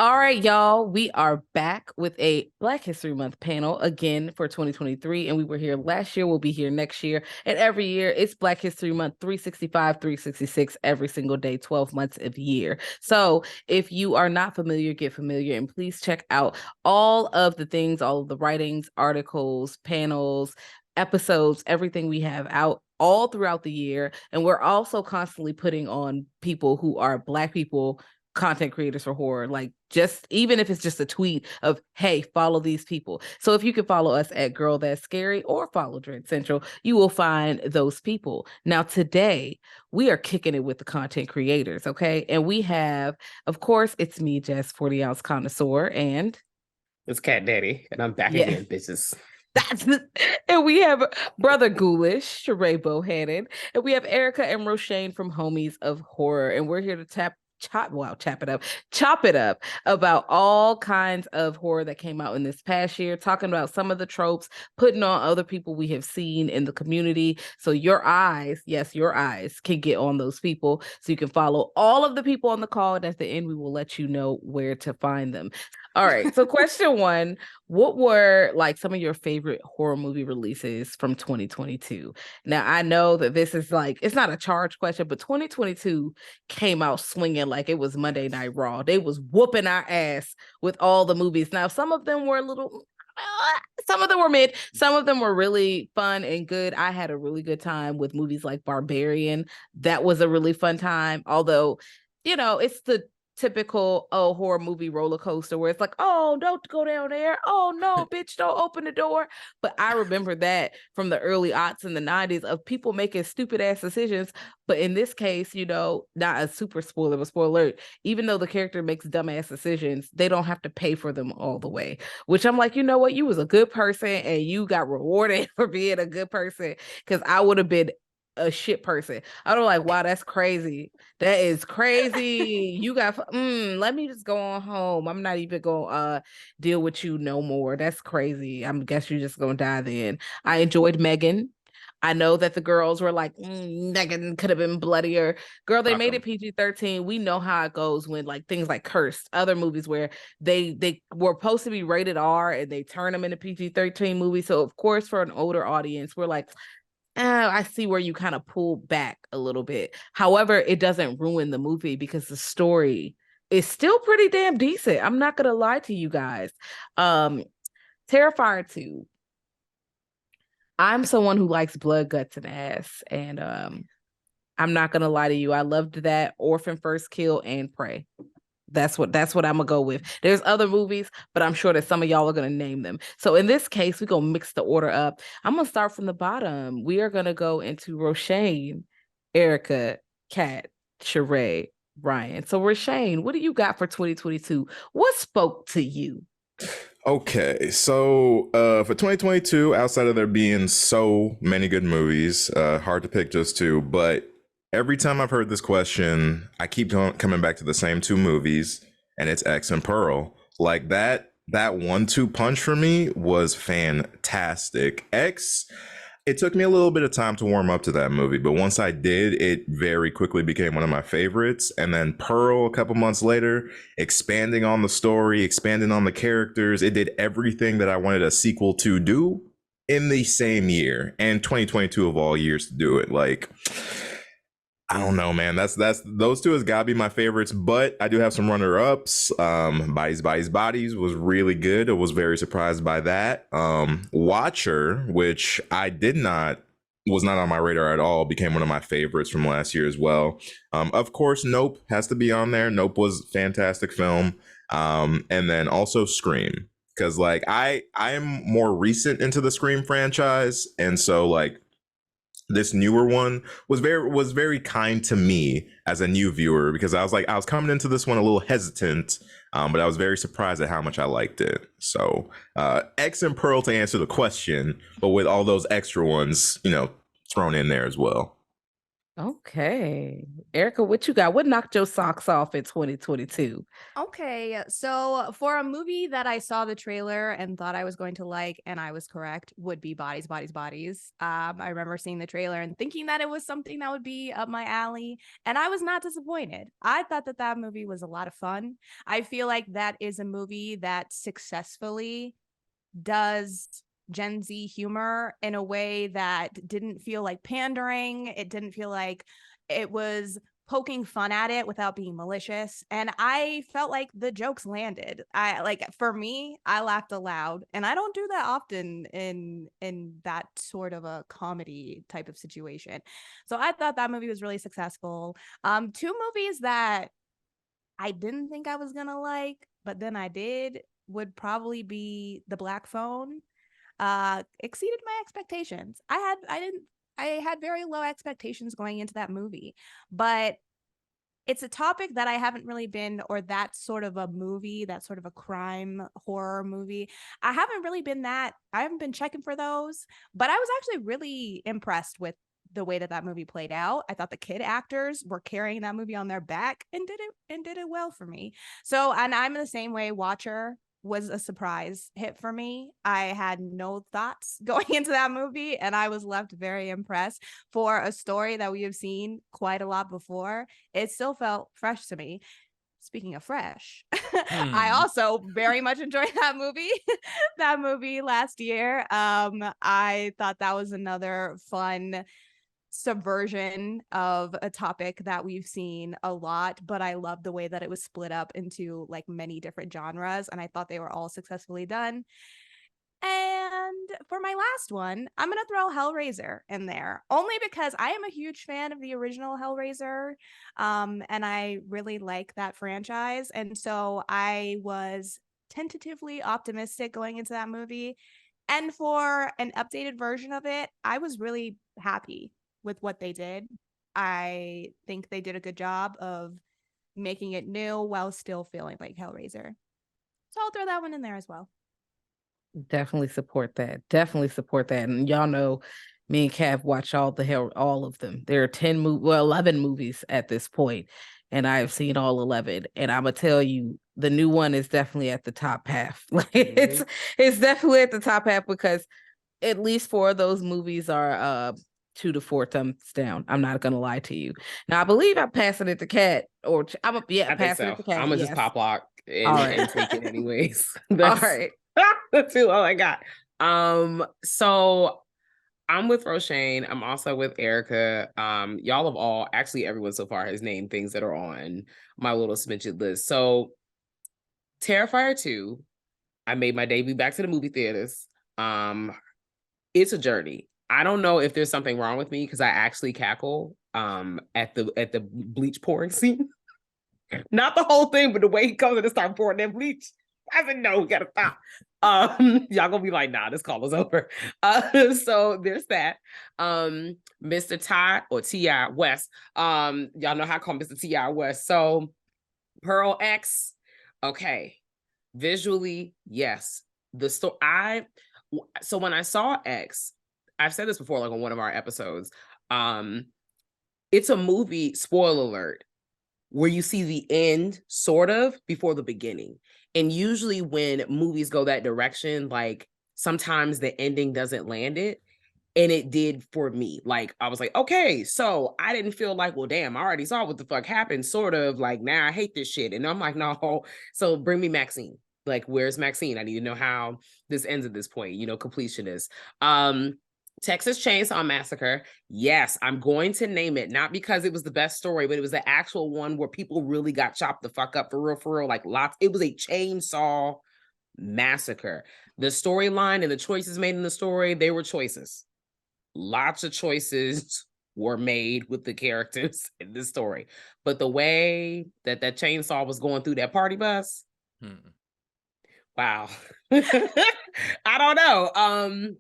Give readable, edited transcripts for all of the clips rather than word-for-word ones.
All right, y'all. We are back with a Black History Month panel again for 2023. And we were here last year. We'll be here next year. And every year it's Black History Month 365, 366 every single day, 12 months of year. So if you are not familiar, get familiar and please check out all of the things, all of the writings, articles, panels, episodes, everything we have out all throughout the year. And we're also constantly putting on people who are Black people content creators for horror, like just even if it's just a tweet of, hey, follow these people. So if you can follow us at Girl That's Scary or follow Dread Central, you will find those people. Now today we are kicking it with the content creators, okay? And we have, of course, it's me, Jess, 40 ounce connoisseur, and it's Cat Daddy, and I'm back again, bitches. That's the, and we have Brother Ghoulish, Sharai Bohannon, and we have Erika and Roshane from Homies of Horror, and we're here to chop it up about all kinds of horror that came out in this past year, talking about some of the tropes, putting on other people we have seen in the community. So your eyes, yes, your eyes can get on those people. So you can follow all of the people on the call. And at the end, we will let you know where to find them. All right. So question one, what were like some of your favorite horror movie releases from 2022? Now, I know that this is like, it's not a charge question, but 2022 came out swinging like it was Monday Night Raw. They was whooping our ass with all the movies. Now, some of them were a little, some of them were mid, some of them were really fun and good. I had a really good time with movies like Barbarian. That was a really fun time. Although, it's the typical horror movie roller coaster where it's like, oh, don't go down there, oh no, bitch, don't open the door. But I remember that from the early aughts in the 90s of people making stupid ass decisions. But in this case, not a super spoiler, but spoiler alert, even though the character makes dumbass decisions, they don't have to pay for them all the way, which I'm like, you know what, you was a good person and you got rewarded for being a good person, because I would have been a shit person. I don't like, wow, that's crazy. That is crazy. You got let me just go on home. I'm not even gonna deal with you no more. That's crazy. I guess you're just gonna die then. I enjoyed Megan. I know that the girls were like, Megan could have been bloodier. Girl, they made it PG-13. We know how it goes when like things like Cursed, other movies where they were supposed to be rated R and they turn them into PG-13 movies. So of course, for an older audience, we're like, I see where you kind of pull back a little bit. However, it doesn't ruin the movie because the story is still pretty damn decent. I'm not gonna lie to you guys. Terrifier 2. I'm someone who likes blood, guts, and ass. And I'm not gonna lie to you. I loved that. Orphan First Kill and Prey. That's what I'm gonna go with. There's other movies, but I'm sure that some of y'all are gonna name them. So in this case, we're gonna mix the order up. I'm gonna start from the bottom. We are gonna go into Roshane, Erika, Kat, Sharai, Ryan. So Roshane, what do you got for 2022? What spoke to you? Okay, so for 2022, outside of there being so many good movies, hard to pick just two, but every time I've heard this question, I keep coming back to the same two movies, and it's X and Pearl. Like that 1-2 punch for me was fantastic. X, it took me a little bit of time to warm up to that movie, but once I did, it very quickly became one of my favorites. And then Pearl, a couple months later, expanding on the story, expanding on the characters, it did everything that I wanted a sequel to do in the same year, and 2022 of all years to do it. Like, I don't know, man. That's those two has gotta be my favorites, but I do have some runner-ups. Bodies was really good. I was very surprised by that. Watcher, which was not on my radar at all, became one of my favorites from last year as well. Of course, Nope has to be on there. Nope was a fantastic film. And then also Scream, because like I am more recent into the Scream franchise, and so like this newer one was very kind to me as a new viewer, because I was coming into this one a little hesitant, but I was very surprised at how much I liked it. So X and Pearl to answer the question, but with all those extra ones, thrown in there as well. Okay. Erica, what you got? What knocked your socks off in 2022? Okay, so for a movie that I saw the trailer and thought I was going to like, and I was correct, would be Bodies, Bodies, Bodies. I remember seeing the trailer and thinking that it was something that would be up my alley, and I was not disappointed. I thought that that movie was a lot of fun. I feel like that is a movie that successfully does Gen Z humor in a way that didn't feel like pandering. It didn't feel like it was poking fun at it without being malicious, and I felt like the jokes landed. I like, for me, I laughed aloud, and I don't do that often in that sort of a comedy type of situation. So I thought that movie was really successful. Two movies that I didn't think I was gonna like, but then I did, would probably be The Black Phone. Exceeded my expectations. I had very low expectations going into that movie, but it's a topic that I haven't really been, or that sort of a movie, that sort of a crime horror movie. I haven't been checking for those, but I was actually really impressed with the way that that movie played out. I thought the kid actors were carrying that movie on their back and did it well for me. So, and I'm the same way. Watcher was a surprise hit for me. I had no thoughts going into that movie, and I was left very impressed. For a story that we have seen quite a lot before, it still felt fresh to me. Speaking of fresh, I also very much enjoyed that movie. That movie last year. I thought that was another fun subversion of a topic that we've seen a lot, but I love the way that it was split up into like many different genres, and I thought they were all successfully done. And for my last one, I'm going to throw Hellraiser in there, only because I am a huge fan of the original Hellraiser, and I really like that franchise. And so I was tentatively optimistic going into that movie. And for an updated version of it, I was really happy with what they did. I think they did a good job of making it new while still feeling like Hellraiser. So I'll throw that one in there as well. Definitely support that. Definitely support that. And y'all know me and Cav watch all of them. There are 11 movies at this point, and I have seen all 11. And I'm gonna tell you, the new one is definitely at the top half. Like it's definitely at the top half, because at least 4 of those movies are 2 to 4 thumbs down. I'm not gonna lie to you. Now I believe I'm passing it to Kat, or I think passing so. it to Kat. I'm gonna just pop lock and take it anyways. All right. That's all I got. So I'm with Roshane. I'm also with Erica. Y'all have all, actually everyone so far has named things that are on my little smidget list. So Terrifier 2, I made my debut back to the movie theaters. It's a journey. I don't know if there's something wrong with me, because I actually cackle at the bleach pouring scene. Not the whole thing, but the way he comes in and starts pouring that bleach. I said, no, we gotta stop. Y'all gonna be like, nah, this call is over. So there's that. Mr. Ty or T.I. West. Y'all know how I call Mr. T.I. West. So Pearl X, okay. Visually, yes. So when I saw X, I've said this before, like on one of our episodes. It's a movie, spoiler alert, where you see the end sort of before the beginning. And usually when movies go that direction, like sometimes the ending doesn't land it. And it did for me. Like, I was like, okay, so I didn't feel like, well, damn, I already saw what the fuck happened. Sort of like, now I hate this shit. And I'm like, no, so bring me Maxine. Like, where's Maxine? I need to know how this ends at this point, completionist. Texas Chainsaw Massacre. Yes, I'm going to name it, not because it was the best story, but it was the actual one where people really got chopped the fuck up for real, like lots. It was a chainsaw massacre. The storyline and the choices made in the story, they were choices. Lots of choices were made with the characters in this story. But the way that chainsaw was going through that party bus, wow. I don't know.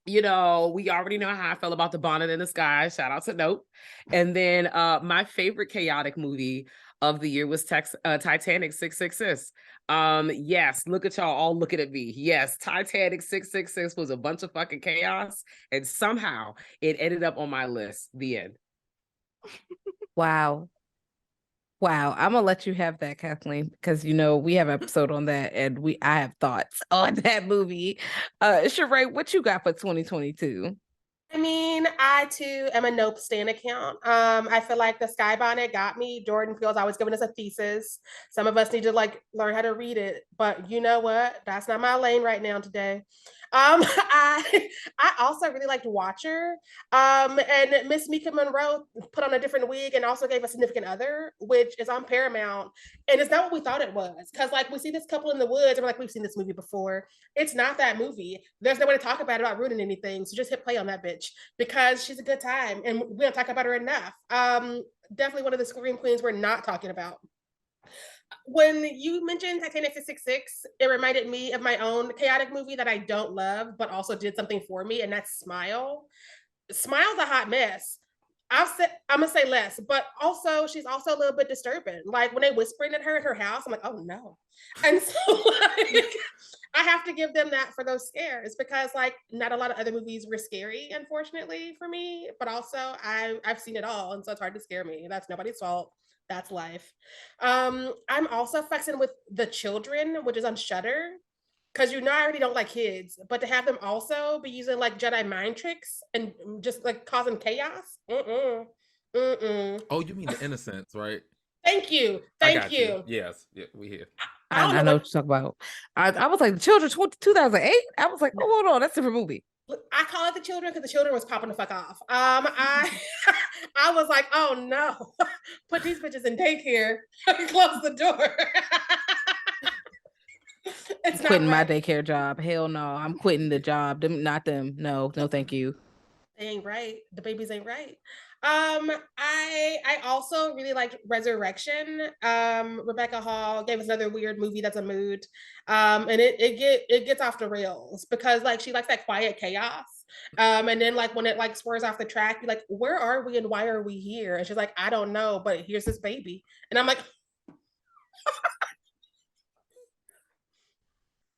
We already know how I felt about The Bonnet in the Sky. Shout out to Nope. And then my favorite chaotic movie of the year was Titanic 666. Yes, look at y'all all looking at me. Yes, Titanic 666 was a bunch of fucking chaos, and somehow it ended up on my list. The end. Wow. Wow, I'm gonna let you have that, Kathleen, because we have an episode on that, and I have thoughts on that movie. Sharai, what you got for 2022? I mean, I too am a Nope stan account. I feel like the Sky Bonnet got me. Jordan Peele's always giving us a thesis. Some of us need to learn how to read it, but you know what? That's not my lane right now today. I also really liked Watcher. And Miss Mika Monroe put on a different wig and also gave a significant other, which is on Paramount. And it's not what we thought it was. Because we see this couple in the woods, and we're like, we've seen this movie before. It's not that movie. There's no way to talk about it without ruining anything. So just hit play on that bitch because she's a good time, and we don't talk about her enough. Definitely one of the Scream Queens we're not talking about. When you mentioned Titanic 666, it reminded me of my own chaotic movie that I don't love, but also did something for me, and that's Smile. Smile's a hot mess. I'm gonna say less, but also she's also a little bit disturbing. Like when they whispering at her in her house, I'm like, oh no. And so I have to give them that for those scares because not a lot of other movies were scary, unfortunately for me. But also I've seen it all, and so it's hard to scare me. That's nobody's fault. That's life. I'm also fussing with The Children, which is on Shudder. Because I already don't like kids, but to have them also be using Jedi mind tricks and just causing chaos. Mm-mm. Mm-mm. Oh, you mean The Innocents, right? Thank you. I Thank got you. Yes, yeah, we here. I know what you're talking about. I was like, The Children 2008. I was like, oh, hold on, that's a different movie. I call it The Children because The Children was popping the fuck off. I I was like, oh no, put these bitches in daycare. Close the door. I'm quitting my daycare job. Hell no, I'm quitting the job. Not them. No, thank you. They ain't right. The babies ain't right. I also really liked Resurrection. Rebecca Hall gave us another weird movie that's a mood. And it gets off the rails because she likes that quiet chaos. And then when it swerves off the track, you're like, where are we and why are we here? And she's like, I don't know, but here's this baby. And I'm like,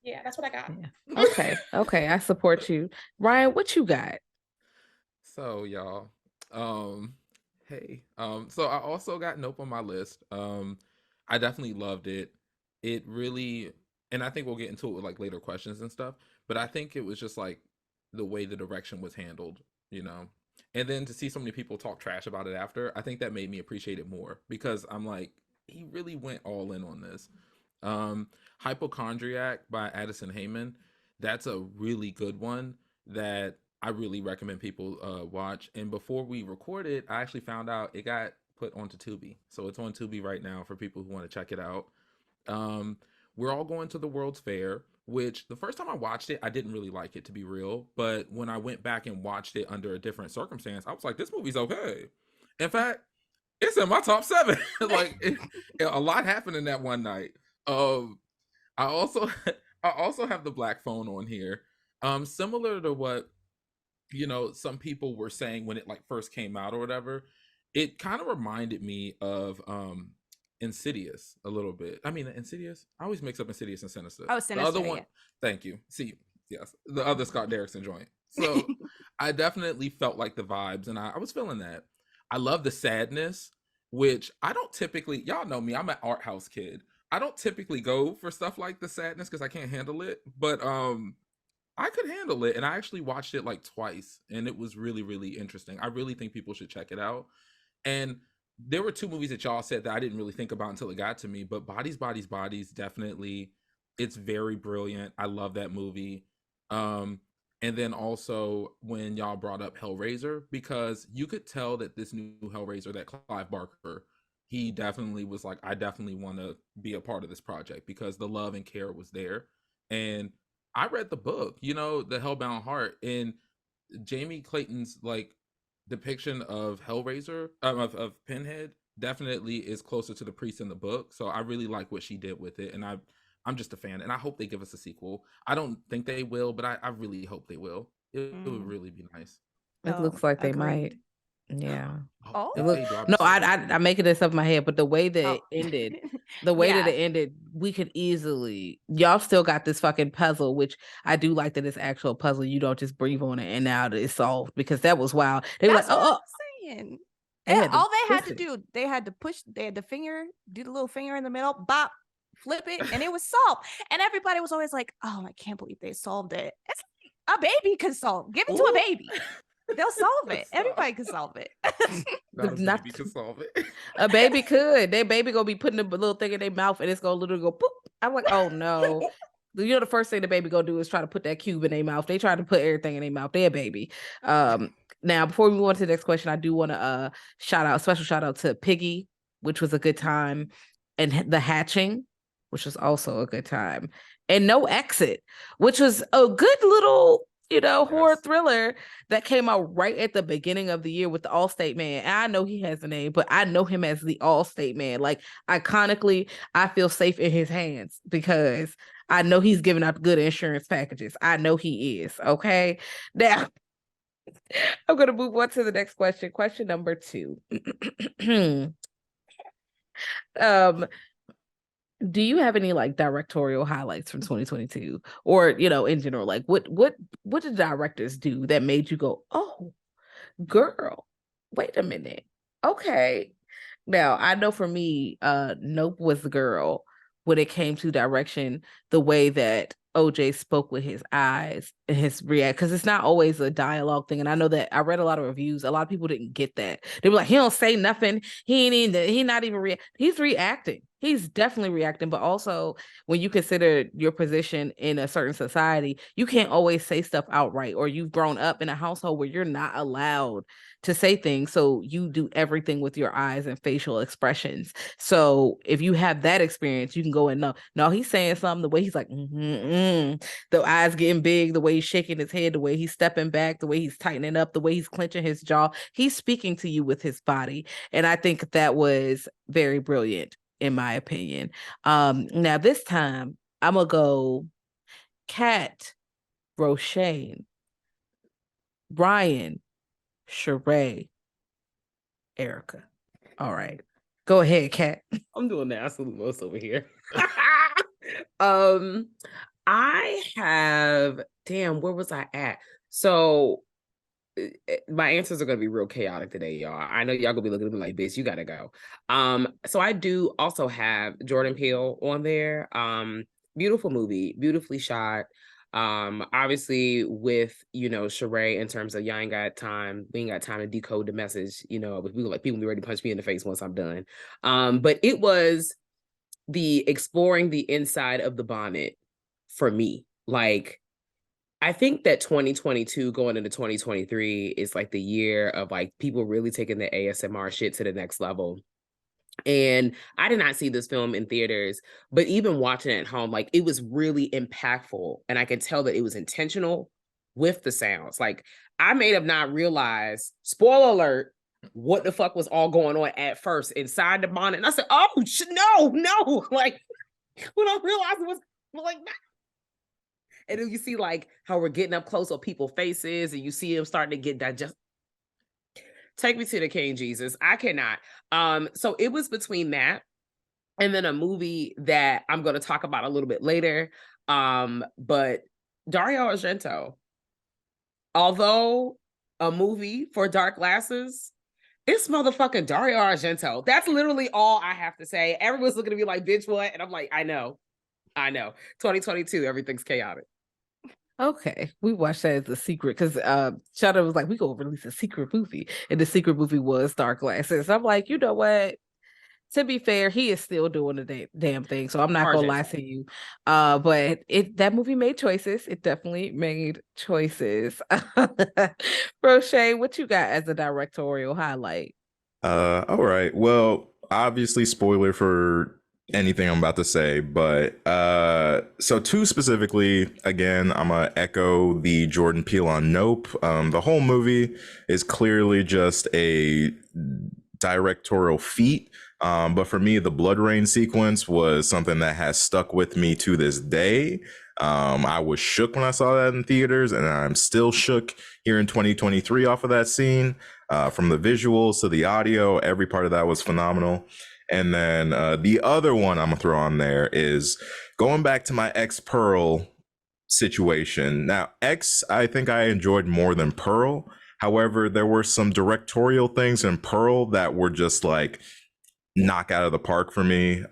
yeah, that's what I got. Yeah. Okay, I support you. Ryan, what you got? So y'all, hey, so I also got Nope on my list. I definitely loved it. It really, and I think we'll get into it with later questions and stuff, but I think it was just the way the direction was handled, and then to see so many people talk trash about it after, I think that made me appreciate it more because I'm like, he really went all in on this. Hypochondriac by Addison Heyman, that's a really good one that I really recommend people watch. And before we recorded, I actually found out it got put onto Tubi, so it's on Tubi right now for people who want to check it out. We're all going to the World's Fair, which the first time I watched it, I didn't really like it, to be real, but when I went back and watched it under a different circumstance, I was like, this movie's okay. In fact, it's in my top 7. A lot happened in that one night. I also have The Black Phone on here. Similar to what some people were saying when it first came out or whatever. It kind of reminded me of Insidious a little bit. I mean, Insidious. I always mix up Insidious and Sinister. Oh, Sinister. The other one. Yeah. Thank you. See, yes, the other Scott Derrickson joint. So I definitely felt the vibes, and I was feeling that. I love the sadness, which I don't typically. Y'all know me. I'm an art house kid. I don't typically go for stuff like the sadness because I can't handle it. But I could handle it, and I actually watched it twice, and it was really, really interesting. I really think people should check it out. And there were 2 movies that y'all said that I didn't really think about until it got to me, but Bodies, definitely, it's very brilliant. I love that movie. And then also when y'all brought up Hellraiser, because you could tell that this new Hellraiser, that Clive Barker, he definitely was I definitely want to be a part of this project because the love and care was there. And I read the book, The Hellbound Heart, and Jamie Clayton's depiction of Hellraiser, of Pinhead, definitely is closer to the priest in the book. So I really like what she did with it, and I'm just a fan, and I hope they give us a sequel. I don't think they will, but I really hope they will. It would really be nice. It looks like they agreed. might. Yeah. Oh. I'm making this up in my head, but the way that it ended, that it ended, we could easily. Y'all still got this fucking puzzle, which I do like that it's actual puzzle. You don't just breathe on it and now it's solved because that was wild. They were like, That's what I'm saying. All they had to do, they had to push, they had to do the little finger in the middle, bop, flip it, and it was solved. And everybody was always like, "Oh, I can't believe they solved it." It's like, a baby can solve. Give it to a baby. They'll solve it. Everybody can solve it. Not a baby can solve it. A baby could. Their baby gonna be putting a little thing in their mouth and it's gonna literally go poop. I'm like, oh no. You know, the first thing the baby gonna do is try to put that cube in their mouth. They try to put everything in their mouth. They're a baby. Now, before we move on to the next question, I do want to special shout out to Piggy, which was a good time, and The Hatching, which was also a good time, and No Exit, which was a good little, horror thriller that came out right at the beginning of the year with the Allstate Man. And I know he has a name, but I know him as the Allstate Man. Like, iconically, I feel safe in his hands because I know he's giving out good insurance packages. I know he is. Okay. Now, I'm going to move on to the next question. Question number 2. Do you have any like directorial highlights from 2022 or, in general, like what did directors do that made you go, oh, girl, wait a minute. Okay. Now, I know for me, Nope was the girl when it came to direction, the way that OJ spoke with his eyes and his react, because it's not always a dialogue thing. And I know that I read a lot of reviews. A lot of people didn't get that. They were like, he don't say nothing. He not even he's reacting. He's definitely reacting. But also, when you consider your position in a certain society, you can't always say stuff outright, or you've grown up in a household where you're not allowed to say things. So you do everything with your eyes and facial expressions. So if you have that experience, you can go and no, he's saying something, the way he's like, the eyes getting big, the way he's shaking his head, the way he's stepping back, the way he's tightening up, the way he's clenching his jaw. He's speaking to you with his body. And I think that was very brilliant, in my opinion. Now this time I'm gonna go Kat, Roshane, Ryan, Sharai, Erika. All right. Go ahead, Kat. I'm doing the absolute most over here. I have, where was I at? So my answers are going to be real chaotic today, y'all. I know y'all gonna be looking at me like, bitch, you gotta go. So I do also have Jordan Peele on there. Beautiful movie, beautifully shot. Obviously with, Sharai, in terms of we ain't got time to decode the message, people be ready to punch me in the face once I'm done. But it was the exploring the inside of the bonnet for me. Like, I think that 2022 going into 2023 is like the year of like people really taking the ASMR shit to the next level. And I did not see this film in theaters, but even watching it at home, like, it was really impactful. And I could tell that it was intentional with the sounds. Like, I may have not realized, spoiler alert, what the fuck was all going on at first inside the bonnet. And I said, oh, no. Like, when I realized it was like that. And then you see like how we're getting up close on people's faces and you see them starting to get digested. Take me to the King Jesus. I cannot. So it was between that and then a movie that I'm going to talk about a little bit later. But Dario Argento, although a movie for dark glasses, it's motherfucking Dario Argento. That's literally all I have to say. Everyone's looking at me like, bitch, what? And I'm like, I know. 2022, everything's chaotic. Okay, we watched that as a secret because Shadow was like, we gonna release a secret movie, and the secret movie was Dark Glasses. I'm like, you know what? To be fair, he is still doing the damn thing, so I'm not gonna lie to you. But that movie made choices. It definitely made choices. Roshane, what you got as a directorial highlight? All right. Well, obviously, spoiler for anything I'm about to say, but so 2 specifically, again, I'm gonna echo the Jordan Peele on Nope. The whole movie is clearly just a directorial feat, but for me, the blood rain sequence was something that has stuck with me to this day. I was shook when I saw that in theaters, and I'm still shook here in 2023 off of that scene. From the visuals to the audio, every part of that was phenomenal. And then the other one I'm gonna throw on there is going back to my ex Pearl situation. Now, X, I think I enjoyed more than Pearl, However, there were some directorial things in Pearl that were just like knock out of the park for me.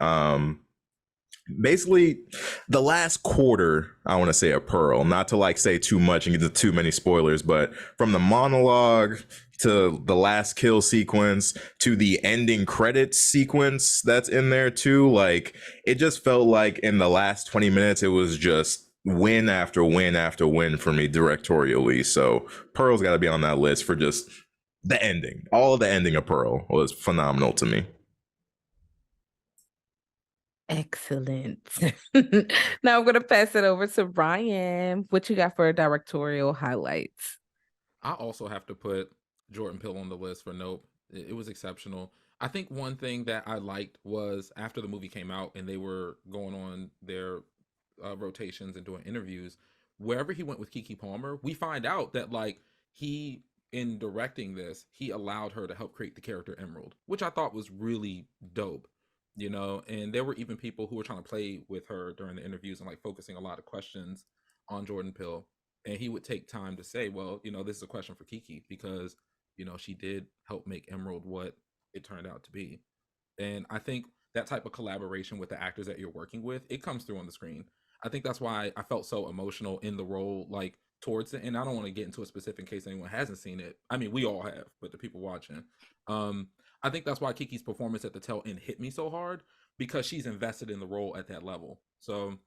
Basically, the last quarter, I want to say, a Pearl, not to like say too much and get into too many spoilers, but from the monologue to the last kill sequence to the ending credits sequence that's in there too, like it just felt like in the last 20 minutes it was just win after win after win for me directorially. So Pearl's got to be on that list for just the ending. All of the ending of Pearl was phenomenal to me. Excellent. Now I'm going to pass it over to Ryan. What you got for directorial highlights? I also have to put Jordan Peele on the list for Nope. It was exceptional. I think one thing that I liked was after the movie came out and they were going on their rotations and doing interviews, wherever he went with Keke Palmer, we find out that like he, in directing this, he allowed her to help create the character Emerald, which I thought was really dope. And there were even people who were trying to play with her during the interviews and like focusing a lot of questions on Jordan Peele. And he would take time to say, well, this is a question for Keke because, she did help make Emerald what it turned out to be. And I think that type of collaboration with the actors that you're working with, it comes through on the screen. I think that's why I felt so emotional in the role, like towards it. And I don't want to get into a specific in case anyone hasn't seen it. I mean, we all have, but the people watching. I think that's why Kiki's performance at the tail end hit me so hard because she's invested in the role at that level. So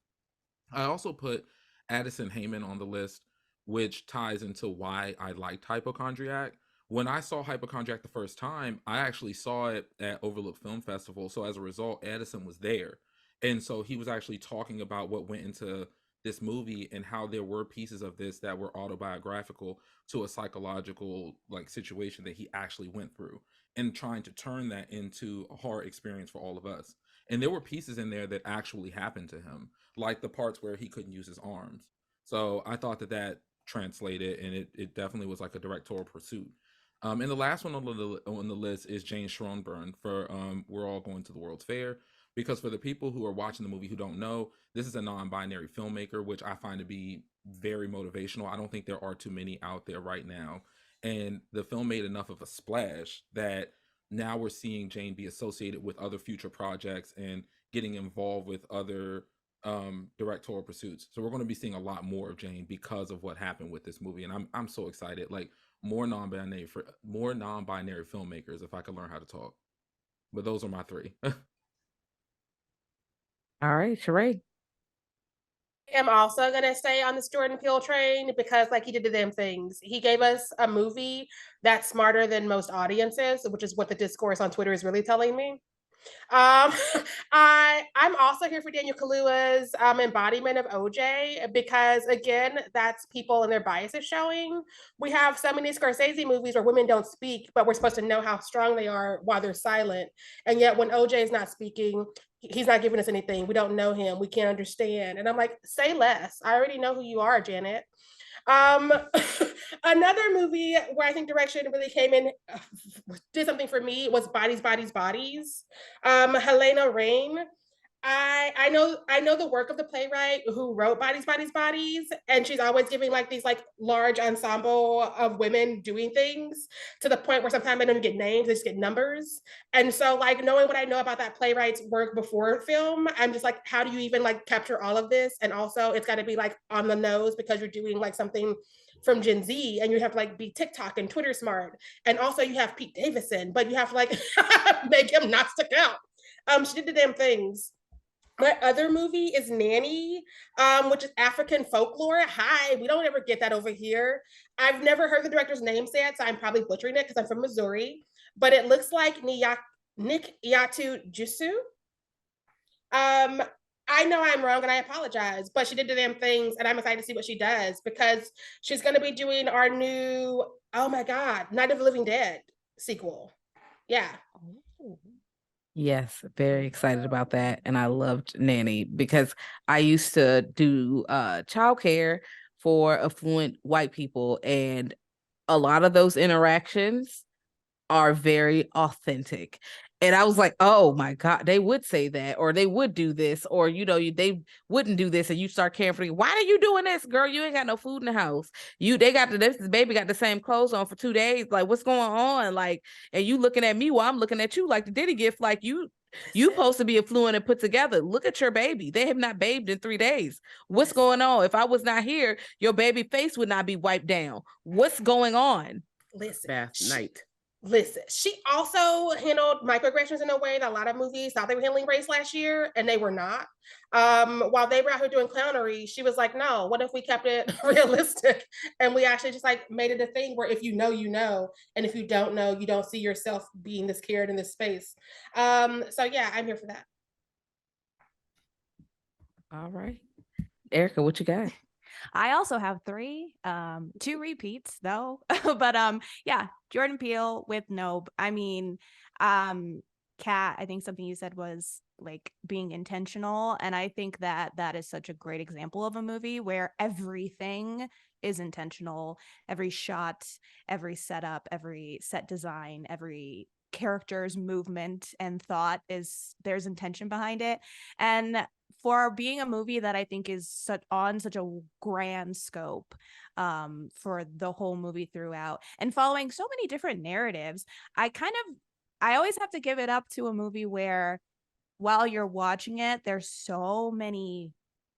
I also put Addison Heyman on the list, which ties into why I liked Hypochondriac. When I saw Hypochondriac the first time, I actually saw it at Overlook Film Festival. So as a result, Addison was there. And so he was actually talking about what went into this movie and how there were pieces of this that were autobiographical to a psychological like situation that he actually went through and trying to turn that into a horror experience for all of us. And there were pieces in there that actually happened to him, like the parts where he couldn't use his arms. So I thought that translated, and it definitely was like a directorial pursuit. And the last one on the list is Jane Schronburn for We're All Going to the World's Fair. Because for the people who are watching the movie who don't know, this is a non-binary filmmaker, which I find to be very motivational. I don't think there are too many out there right now. And the film made enough of a splash that now we're seeing Jane be associated with other future projects and getting involved with other directorial pursuits. So we're going to be seeing a lot more of Jane because of what happened with this movie. And I'm so excited. Like more non-binary filmmakers, if I could learn how to talk. But those are my three. All right, Sharai. I'm also gonna stay on this Jordan Peele train because like he did the damn things. He gave us a movie that's smarter than most audiences, which is what the discourse on Twitter is really telling me. Um, I'm also here for Daniel Kaluuya's embodiment of OJ because again, that's people and their biases showing. We have so many Scorsese movies where women don't speak, but we're supposed to know how strong they are while they're silent. And yet when OJ is not speaking, he's not giving us anything. We don't know him. We can't understand. And I'm like, say less. I already know who you are, Janet. Um, another movie where I think direction really came in, did something for me was Bodies, Bodies, Bodies. Helena Rain. I know the work of the playwright who wrote Bodies, Bodies, Bodies, and she's always giving like these like large ensemble of women doing things to the point where sometimes they don't even get names, they just get numbers. And so like knowing what I know about that playwright's work before film, I'm just like, how do you even like capture all of this? And also it's got to be like on the nose because you're doing like something from Gen Z and you have to like be TikTok and Twitter smart. And also you have Pete Davidson, but you have to like make him not stick out. She did the damn things. My other movie is Nanny, which is African folklore. Hi, we don't ever get that over here. I've never heard the director's name said, so I'm probably butchering it because I'm from Missouri. But it looks like Nikyatu Jusu. I know I'm wrong and I apologize, but she did the damn things and I'm excited to see what she does because she's going to be doing our new, oh my God, Night of the Living Dead sequel. Yeah. Yes, very excited about that. And I loved Nanny because I used to do childcare for affluent white people. And a lot of those interactions are very authentic. And I was like, oh my God, they would say that, or they would do this, or, they wouldn't do this. And you start caring for you. Why are you doing this, girl? You ain't got no food in the house. This baby got the same clothes on for 2 days. Like, what's going on? Like, and you looking at me while I'm looking at you like the Diddy gift. Like, you supposed to be affluent and put together. Look at your baby. They have not bathed in 3 days. What's going on? If I was not here, your baby face would not be wiped down. What's going on? Listen, Bath night. Listen, she also handled microaggressions in a way that a lot of movies thought they were handling race last year, and they were not. While they were out here doing clownery, she was like, no, what if we kept it realistic? And we actually just like made it a thing where if you know, you know, and if you don't know, you don't see yourself being this carrot in this space. So yeah, I'm here for that. All right. Erika, what you got? I also have 3, 2 repeats though, but yeah, Jordan Peele with Nope. I mean, Kat, I think something you said was like being intentional, and I think that is such a great example of a movie where everything is intentional. Every shot, every setup, every set design, every character's movement and thought there's intention behind it. And for being a movie that I think is on such a grand scope, for the whole movie throughout and following so many different narratives, I always have to give it up to a movie where while you're watching it, there's so many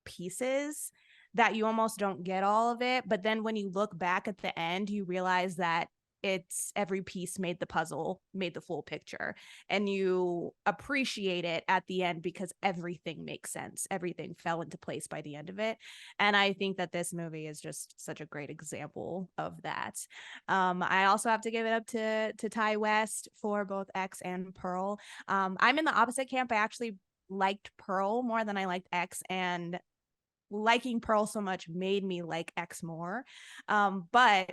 pieces that you almost don't get all of it. But then when you look back at the end, you realize that it's every piece made the puzzle, made the full picture, and you appreciate it at the end because everything makes sense. Everything fell into place by the end of it. And I think that this movie is just such a great example of that. I also have to give it up to Ty West for both X and Pearl. I'm in the opposite camp. I actually liked Pearl more than I liked X, and liking Pearl so much made me like X more. But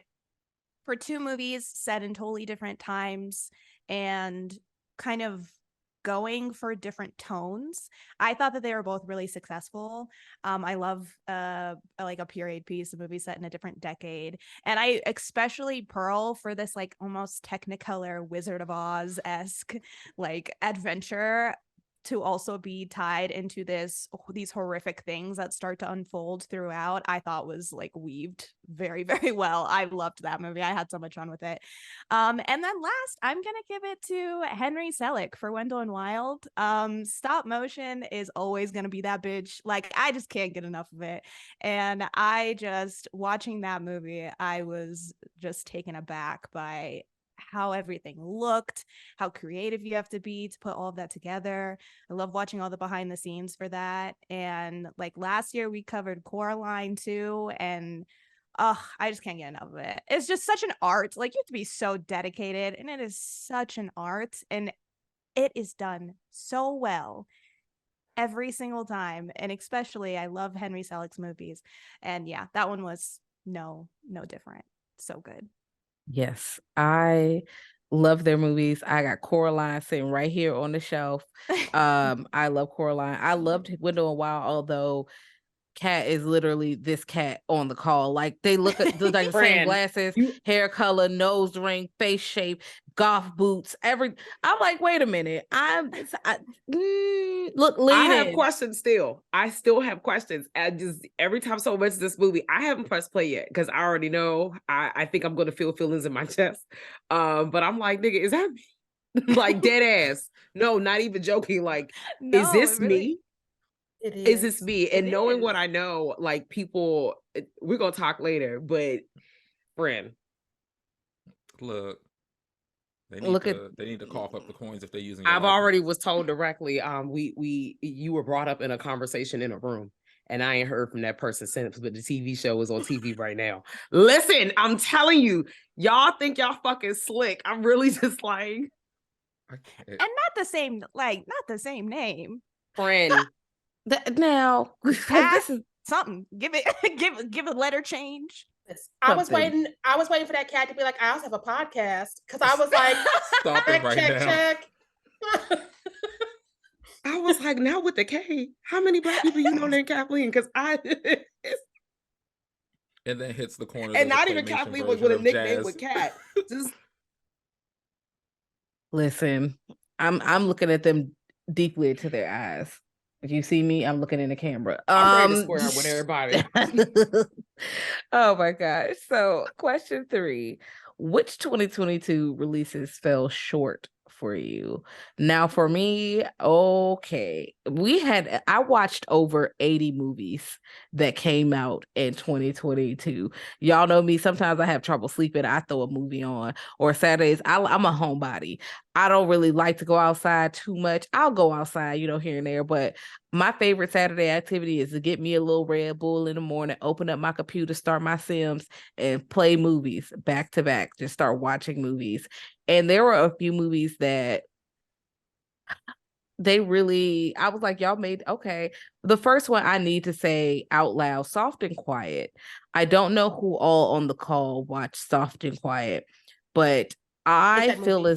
for 2 movies set in totally different times and kind of going for different tones, I thought that they were both really successful. I love like a period piece, a movie set in a different decade, and I especially Pearl for this like almost Technicolor Wizard of Oz-esque like adventure to also be tied into these horrific things that start to unfold throughout, I thought was like weaved very, very well. I loved that movie. I had so much fun with it. And then last, I'm gonna give it to Henry Selick for Wendell and Wild. Stop motion is always gonna be that bitch. Like, I just can't get enough of it. And watching that movie, I was just taken aback by how everything looked, how creative you have to be to put all of that together. I love watching all the behind the scenes for that. And like last year we covered Coraline too, and I just can't get enough of it. It's just such an art. Like, you have to be so dedicated, and it is such an art, and it is done so well every single time. And especially I love Henry Selick's movies. And yeah, that one was no different. So good. Yes, I love their movies. I got Coraline sitting right here on the shelf. I love Coraline. I loved Wendell and Wild, although Cat is literally this cat on the call. Like, they look like the same Fran, glasses, hair color, nose ring, face shape, golf boots, I'm like, wait a minute. Look, lean I have in. questions still. I still have questions. And just every time someone mentions this movie, I haven't pressed play yet because I already know. I think I'm going to feel feelings in my chest. But I'm like, nigga, is that me? Like, dead ass. No, not even joking. Like, No, is this really, me? It Is this me? And It knowing is. what I know, like, people, we're going to talk later, but friend. Look, they need to cough up the coins if they're using your I've likeness. already was told directly, you were brought up in a conversation in a room, and I ain't heard from that person since, but the TV show is on TV right now. Listen, I'm telling you, y'all think y'all fucking slick. I'm really just like, I can't. And not the same name. friend. Now, Cat, this is something. Give it give a letter change. I was something. waiting for that cat to be like, I also have a podcast, because I was like, Stop it right now. check. I was like, now with the K, how many Black people you know named Kathleen? Because And then hits the corner. and not even Kathleen was with a nickname with Cat. Just Listen, I'm looking at them deeply into their eyes. If you see me, I'm looking in the camera. I'm ready to square up with everybody. Oh my gosh. So, question 3. Which 2022 releases fell short for you? Now, for me, okay. I watched over 80 movies that came out in 2022. Y'all know me. Sometimes I have trouble sleeping. I throw a movie on, or Saturdays, I'm a homebody. I don't really like to go outside too much. I'll go outside, here and there, but my favorite Saturday activity is to get me a little Red Bull in the morning, open up my computer, start my Sims, and play movies back to back. Just start watching movies. And there were a few movies that I was like, y'all made, okay. The first one I need to say out loud, Soft and Quiet. I don't know who all on the call watched Soft and Quiet, but I feel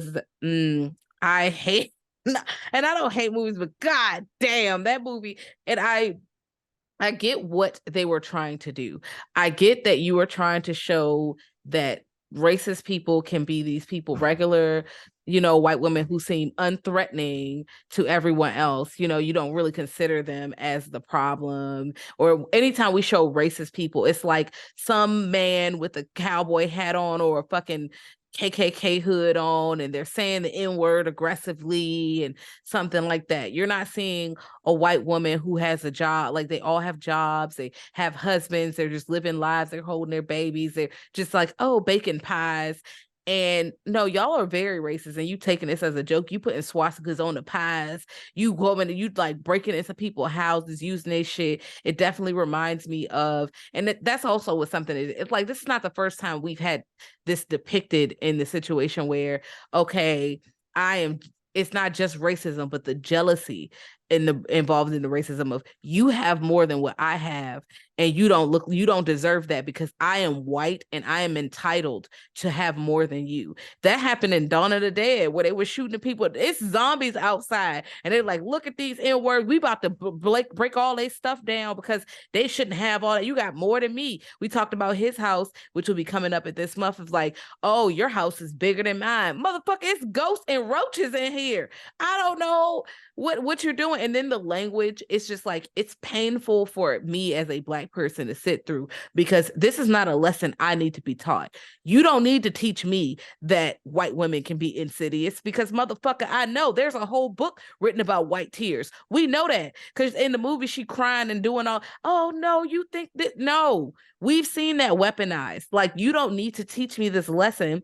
I hate, and I don't hate movies, but god damn that movie. And I get what they were trying to do. I get that you were trying to show that racist people can be these people, regular, white women who seem unthreatening to everyone else. You don't really consider them as the problem. Or anytime we show racist people, it's like some man with a cowboy hat on or a fucking KKK hood on, and they're saying the N-word aggressively and something like that. You're not seeing a white woman who has a job. Like, they all have jobs, they have husbands, they're just living lives, they're holding their babies, they're just like, oh, baking pies. And no, y'all are very racist, and you taking this as a joke. You putting swastikas on the pies. You going and you like breaking into people's houses, using their shit. It definitely reminds me of, and that's also what something is. It's like, this is not the first time we've had this depicted in the situation where, okay, it's not just racism, but the jealousy involved in the racism of, you have more than what I have, and you don't deserve that because I am white and I am entitled to have more than you. That happened in Dawn of the Dead, where they were shooting people. It's zombies outside, and they're like, look at these N-words. We about to break all their stuff down because they shouldn't have all that. You got more than me. We talked about his house, which will be coming up at this month, of like, oh, your house is bigger than mine. Motherfucker, it's ghosts and roaches in here. I don't know what you're doing. And then the language, it's just like, it's painful for me as a Black person to sit through, because this is not a lesson I need to be taught. You don't need to teach me that white women can be insidious, because motherfucker, I know there's a whole book written about white tears. We know that, because in the movie she crying and doing all, oh no, you think that, no, we've seen that weaponized. Like, you don't need to teach me this lesson.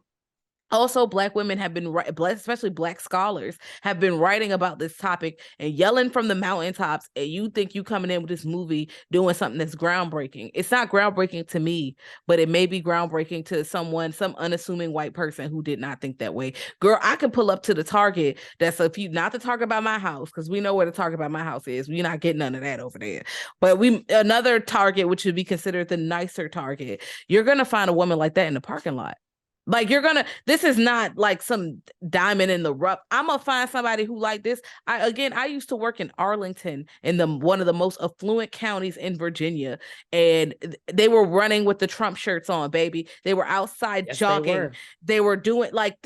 Also, Black women have been, especially Black scholars, have been writing about this topic and yelling from the mountaintops, and you think you coming in with this movie doing something that's groundbreaking. It's not groundbreaking to me, but it may be groundbreaking to some unassuming white person who did not think that way. Girl, I can pull up to the Target that's not the Target by my house, because we know where the Target by my house is. We're not getting none of that over there. But another Target, which would be considered the nicer Target, you're going to find a woman like that in the parking lot. Like, this is not like some diamond in the rough. I'm gonna find somebody who like this. I used to work in Arlington, in one of the most affluent counties in Virginia, and they were running with the Trump shirts on, baby. They were outside jogging. They were doing like,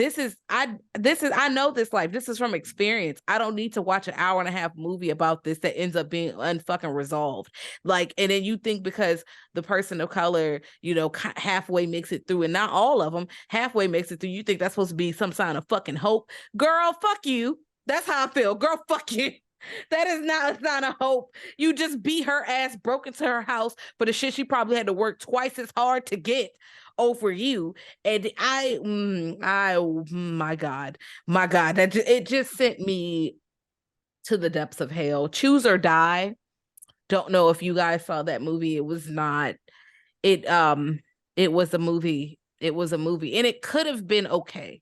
I know this life. This is from experience. I don't need to watch an hour and a half movie about this that ends up being unfucking resolved. Like, and then you think because the person of color, halfway makes it through, and not all of them halfway makes it through, you think that's supposed to be some sign of fucking hope. Girl, fuck you. That's how I feel. Girl, fuck you. That is not a sign of hope. You just beat her ass, broke into her house for the shit she probably had to work twice as hard to get over you. And my God, it just sent me to the depths of hell. Choose or Die. Don't know if you guys saw that movie. It was not. It was a movie. It was a movie, and it could have been okay.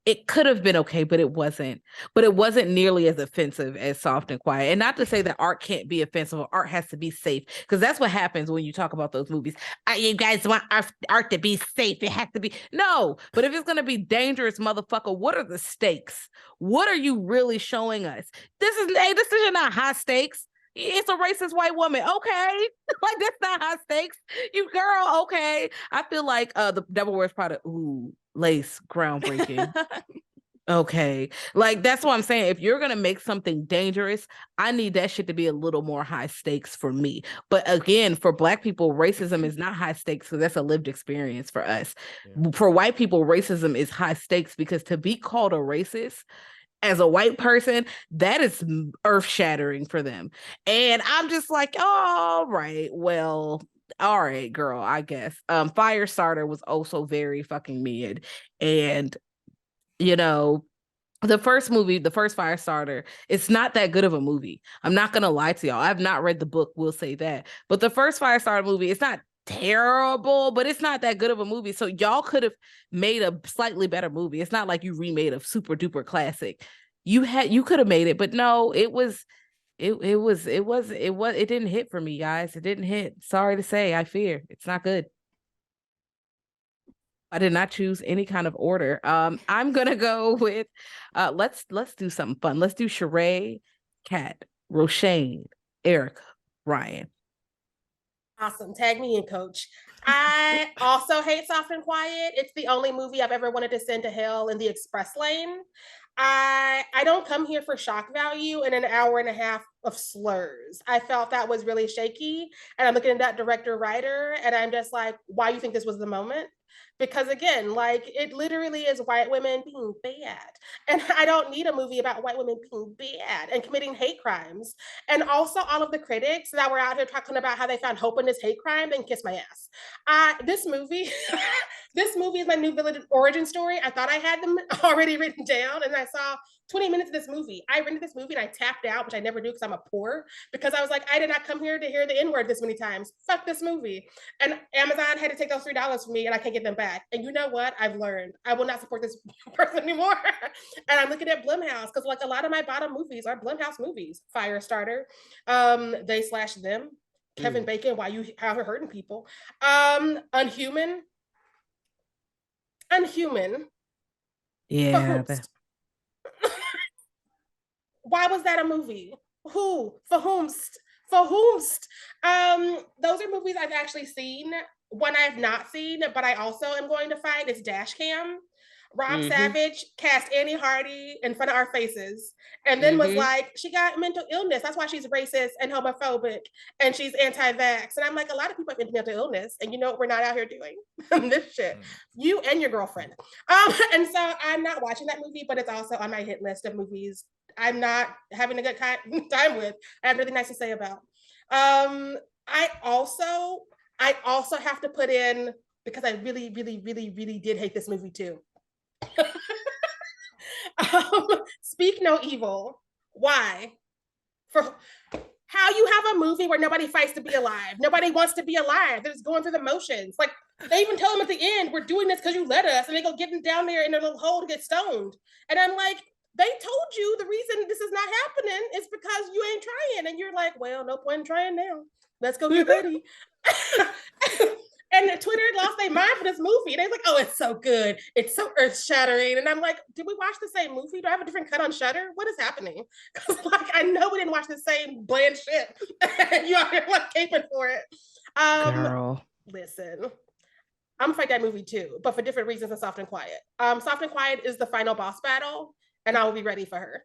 It could have been okay, but it wasn't. But it wasn't nearly as offensive as Soft and Quiet. And not to say that art can't be offensive, or art has to be safe, because that's what happens when you talk about those movies. You guys want art to be safe. It has to be. No, but if it's going to be dangerous, motherfucker, what are the stakes? What are you really showing us? This is not high stakes. It's a racist white woman. Okay. Like, that's not high stakes. You girl, okay. I feel like the Devil Wears Prada, ooh, lace, groundbreaking. Okay. Like, that's what I'm saying. If you're going to make something dangerous, I need that shit to be a little more high stakes for me. But again, for Black people, racism is not high stakes because that's a lived experience for us. Yeah. For white people, racism is high stakes because to be called a racist as a white person, that is earth shattering for them. And I'm just like, all right, well, all right, girl, I guess. Firestarter was also very fucking mid. And you know, the first movie, the first Firestarter, it's not that good of a movie. I'm not gonna lie to y'all. I've not read the book, we'll say that. But the first Firestarter movie, it's not terrible, but it's not that good of a movie. So y'all could have made a slightly better movie. It's not like you remade a super duper classic. You could have made it, but no, it didn't hit for me, guys. It didn't hit. Sorry to say, I fear it's not good. I did not choose any kind of order. I'm gonna go with let's do something fun. Let's do Sharai, Kat, Roshane, Erika, Ryan. Awesome. Tag me in, coach. I also hate Soft and Quiet. It's the only movie I've ever wanted to send to hell in the express lane. I don't come here for shock value in an hour and a half of slurs. I felt that was really shaky. And I'm looking at that director writer and I'm just like, why do you think this was the moment? Because again, like it literally is white women being bad. And I don't need a movie about white women being bad and committing hate crimes. And also all of the critics that were out here talking about how they found hope in this hate crime, then kiss my ass. This movie, this movie is my new villain origin story. I thought I had them already written down and I saw 20 minutes of this movie. I rented this movie and I tapped out, which I never do because I'm a poor, because I was like, I did not come here to hear the N-word this many times. Fuck this movie. And Amazon had to take those $3 from me and I can't get them back. And you know what? I've learned. I will not support this person anymore. And I'm looking at Blumhouse because like a lot of my bottom movies are Blumhouse movies. Firestarter, They/Them, Kevin Bacon, Why You How You're Hurting People, Unhuman. Yeah. Why was that a movie? Who? For whomst? For whomst? Those are movies I've actually seen. One I have not seen, but I also am going to fight is Dashcam. Rob Savage cast Annie Hardy in front of our faces and then was like, she got mental illness. That's why she's racist and homophobic and she's anti-vax. And I'm like, a lot of people have mental illness and you know what we're not out here doing? This shit. You and your girlfriend. And so I'm not watching that movie, but it's also on my hit list of movies I'm not having a good time with. I have really nice to say about. I also have to put in, because I really did hate this movie too. Speak No Evil. Why? For how you have a movie where nobody fights to be alive. Nobody wants to be alive. They're just going through the motions. Like they even tell them at the end, we're doing this because you let us, and they go getting down there in their little hole to get stoned. And I'm like, they told you the reason this is not happening is because you ain't trying. And you're like, well, no point in trying now. Let's go get ready. And Twitter lost their mind for this movie. They're like, oh, it's so good. It's so earth-shattering. And I'm like, did we watch the same movie? Do I have a different cut on Shudder? What is happening? Because like, I know we didn't watch the same bland shit. You out here like caping for it. Girl. Listen, I'm gonna fight that movie too, but for different reasons than Soft and Quiet. Soft and Quiet is the final boss battle, and I will be ready for her.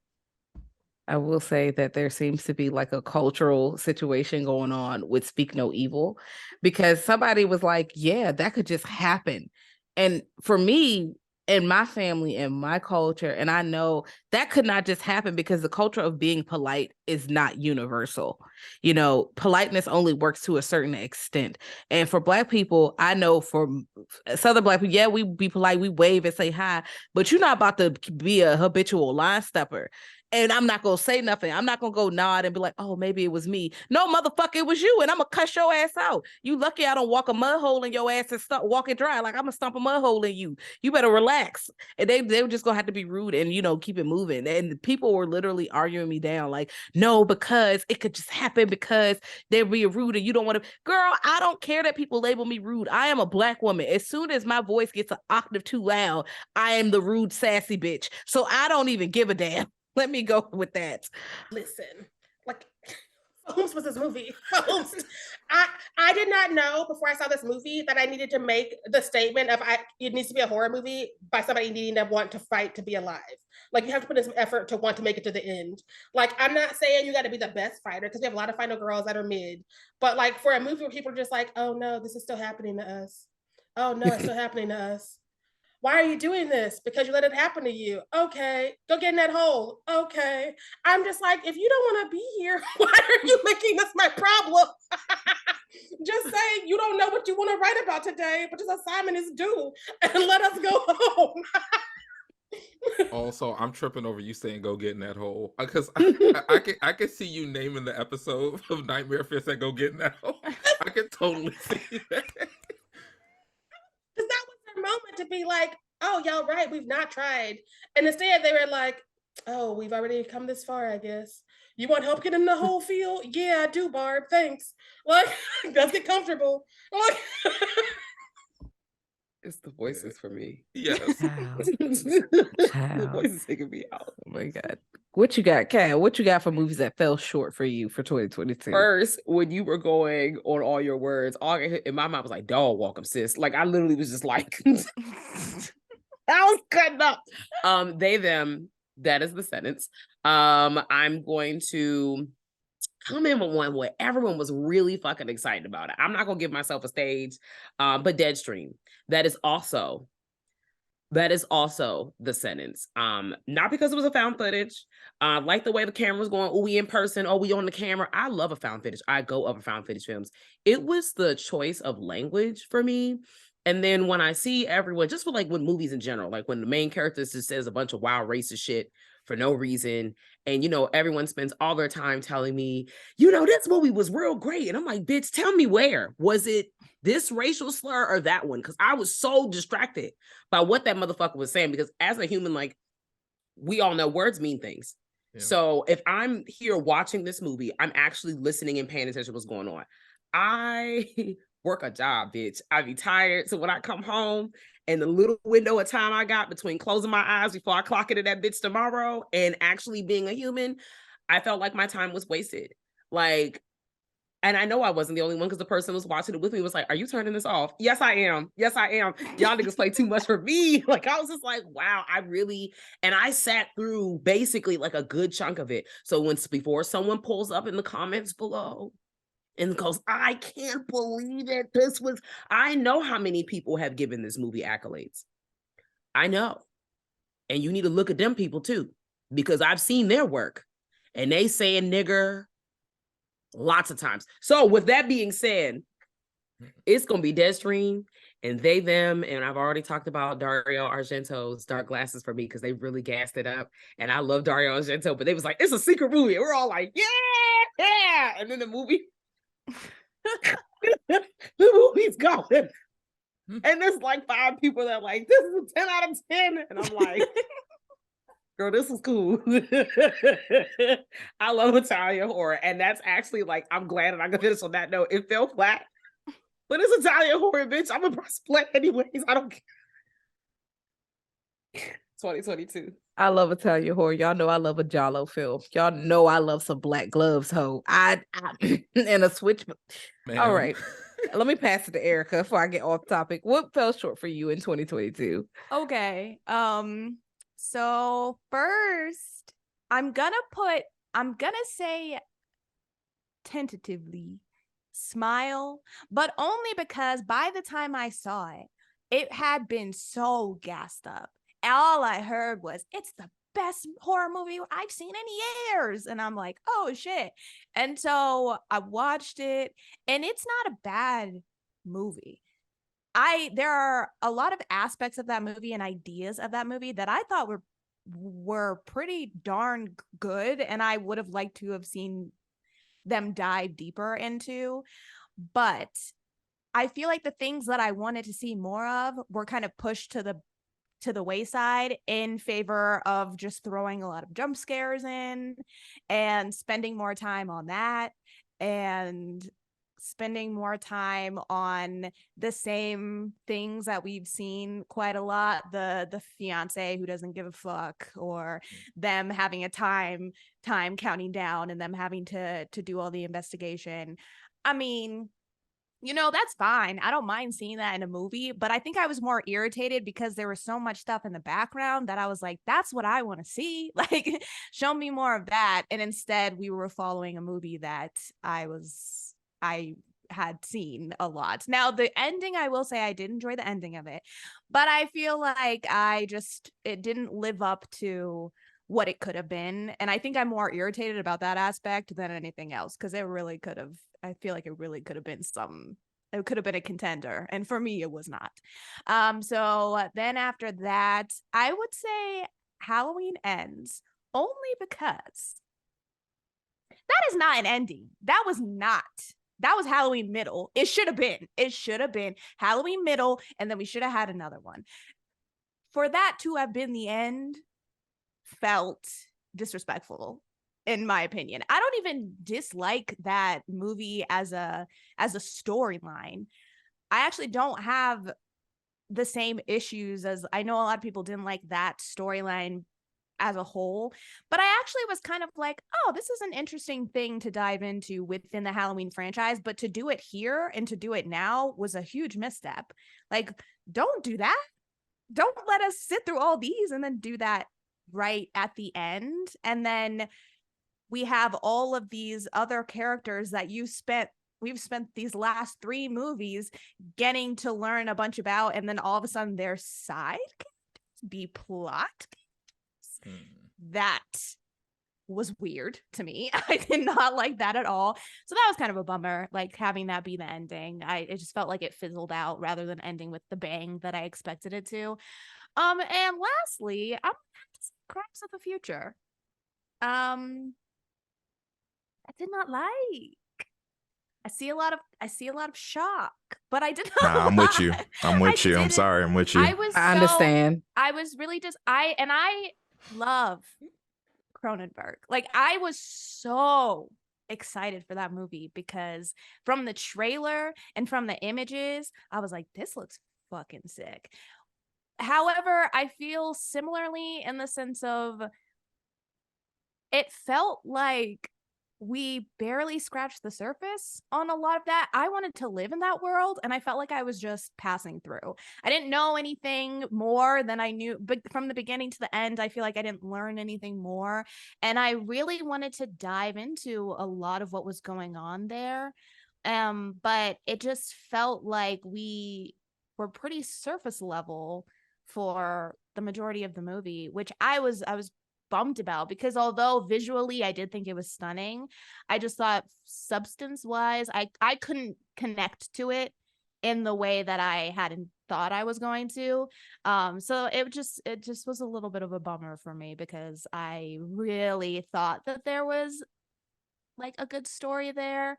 I will say that there seems to be like a cultural situation going on with Speak No Evil, because somebody was like, yeah, that could just happen. And for me, in my family and my culture, and I know that could not just happen because the culture of being polite is not universal. You know, politeness only works to a certain extent. And for Black people, I know for Southern Black people, yeah, we be polite, we wave and say hi, but you're not about to be a habitual line stepper. And I'm not going to say nothing. I'm not going to go nod and be like, oh, maybe it was me. No, motherfucker, it was you. And I'm going to cuss your ass out. You lucky I don't walk a mud hole in your ass and walk it dry. Like, I'm going to stomp a mud hole in you. You better relax. And they were just going to have to be rude and, you know, keep it moving. And people were literally arguing me down. Like, no, because it could just happen because they're being rude and you don't want to. Girl, I don't care that people label me rude. I am a Black woman. As soon as my voice gets an octave too loud, I am the rude, sassy bitch. So I don't even give a damn. Let me go with that. Listen, like, Holmes was this movie. Holmes. I did not know before I saw this movie that I needed to make the statement of it needs to be a horror movie by somebody needing to want to fight to be alive. Like you have to put in some effort to want to make it to the end. Like I'm not saying you got to be the best fighter because we have a lot of final girls that are mid, but like for a movie where people are just like, oh no, this is still happening to us. Oh no, it's still happening to us. Why are you doing this? Because you let it happen to you. Okay, go get in that hole. Okay. I'm just like, if you don't want to be here, why are you making this my problem? Just saying you don't know what you want to write about today, but this assignment is due and let us go home. Also, I'm tripping over you saying go get in that hole because I can see you naming the episode of Nightmare Fist that go get in that hole. I can totally see that. Because that was their moment to be like, oh, y'all right, we've not tried. And instead they were like, oh, we've already come this far, I guess. You want help getting in the whole field? Yeah, I do, Barb. Thanks. Like, let's get comfortable. Like, It's the voices for me. Yes. The voices taking me out. Oh my God. What you got, Kat? What you got for movies that fell short for you for 2022? First, when you were going on all your words, all I hit in my mind was like, dog walk 'em, sis. Like I literally was just like, I was cutting up. They, them, that is the sentence. I'm going to come in with one where everyone was really fucking excited about it. I'm not gonna give myself a stage, but Deadstream. That is also the sentence. Not because it was a found footage. Like the way the camera was going, oh, we in person, oh, we on the camera. I love a found footage. I go over found footage films. It was the choice of language for me. And then when I see everyone, just for like with movies in general, like when the main character just says a bunch of wild racist shit for no reason. And, everyone spends all their time telling me, this movie was real great. And I'm like, bitch, tell me where. Was it this racial slur or that one? Because I was so distracted by what that motherfucker was saying. Because as a human, like, we all know words mean things. Yeah. So if I'm here watching this movie, I'm actually listening and paying attention to what's going on. I work a job, bitch. I be tired. So when I come home and the little window of time I got between closing my eyes before I clock into that bitch tomorrow and actually being a human, I felt like my time was wasted. Like, and I know I wasn't the only one because the person who was watching it with me was like, are you turning this off? Yes, I am. Yes, I am. Y'all niggas play too much for me. Like, I was just like, wow, and I sat through basically like a good chunk of it. So before someone pulls up in the comments below and goes, I can't believe it. I know how many people have given this movie accolades. I know. And you need to look at them people too, because I've seen their work and they saying nigger lots of times. So with that being said, it's going to be Deadstream and they, them. And I've already talked about Dario Argento's Dark Glasses for me because they really gassed it up. And I love Dario Argento, but they was like, it's a secret movie. And we're all like, yeah. And then the movie, the movie's going. And there's like 5 people that are like, this is a 10 out of 10. And I'm like, girl, this is cool. I love Italian horror. And that's actually like, I'm glad that I can finish on that note. It fell flat, but it's Italian horror, bitch. I'm a press play anyways. I don't care. 2022. I love Italian horror. Y'all know I love a Giallo film. Y'all know I love some black gloves, ho. I and a switch. Man. All right. Let me pass it to Erika before I get off topic. What fell short for you in 2022? Okay. So first, I'm gonna say tentatively Smile, but only because by the time I saw it, it had been so gassed up. All I heard was, it's the best horror movie I've seen in years. And I'm like, oh shit. And so I watched it, and it's not a bad movie. There are a lot of aspects of that movie and ideas of that movie that I thought were pretty darn good, and I would have liked to have seen them dive deeper into. But I feel like the things that I wanted to see more of were kind of pushed to the wayside in favor of just throwing a lot of jump scares in and spending more time on that, and spending more time on the same things that we've seen quite a lot, the fiance who doesn't give a fuck, or them having a time counting down and them having to do all the investigation. I mean, You know, that's fine. I don't mind seeing that in a movie, but I think I was more irritated because there was so much stuff in the background that I was like, that's what I want to see. Like, show me more of that. And instead, we were following a movie that I had seen a lot. Now, the ending, I will say I did enjoy the ending of it, but I feel like it didn't live up to what it could have been. And I think I'm more irritated about that aspect than anything else, because it really could have, I feel like it really could have been it could have been a contender. And for me, it was not. So then after that, I would say Halloween Ends, only because that is not an ending. That was Halloween Middle. It should have been Halloween Middle, and then we should have had another one. For that to have been the end felt disrespectful, in my opinion. I don't even dislike that movie as a storyline. I actually don't have the same issues as, I know a lot of people didn't like that storyline as a whole, but I actually was kind of like, oh, this is an interesting thing to dive into within the Halloween franchise, but to do it here and to do it now was a huge misstep. Like, don't do that. Don't let us sit through all these and then do that right at the end. And then we have all of these other characters that we've spent these last 3 movies getting to learn a bunch about, and then all of a sudden their side characters be plot. That was weird to me. I did not like that at all. So that was kind of a bummer, like having that be the ending. It just felt like it fizzled out rather than ending with the bang that I expected it to. And lastly, I'm gonna have to say Crimes of the Future. I did not like. I see a lot of shock, but I did not. Nah, I'm with you. I'm with you. I'm didn't- sorry. I'm with you. I understand. I was really I love Cronenberg. Like, I was so excited for that movie because from the trailer and from the images, I was like, this looks fucking sick. However, I feel similarly in the sense of it felt like we barely scratched the surface on a lot of that. I wanted to live in that world, and I felt like I was just passing through. I didn't know anything more than I knew, but from the beginning to the end, I feel like I didn't learn anything more. And I really wanted to dive into a lot of what was going on there. But it just felt like we were pretty surface level for the majority of the movie, which I was bummed about, because although visually I did think it was stunning, I just thought substance wise I couldn't connect to it in the way that I hadn't thought I was going to. So it just was a little bit of a bummer for me, because I really thought that there was like a good story there,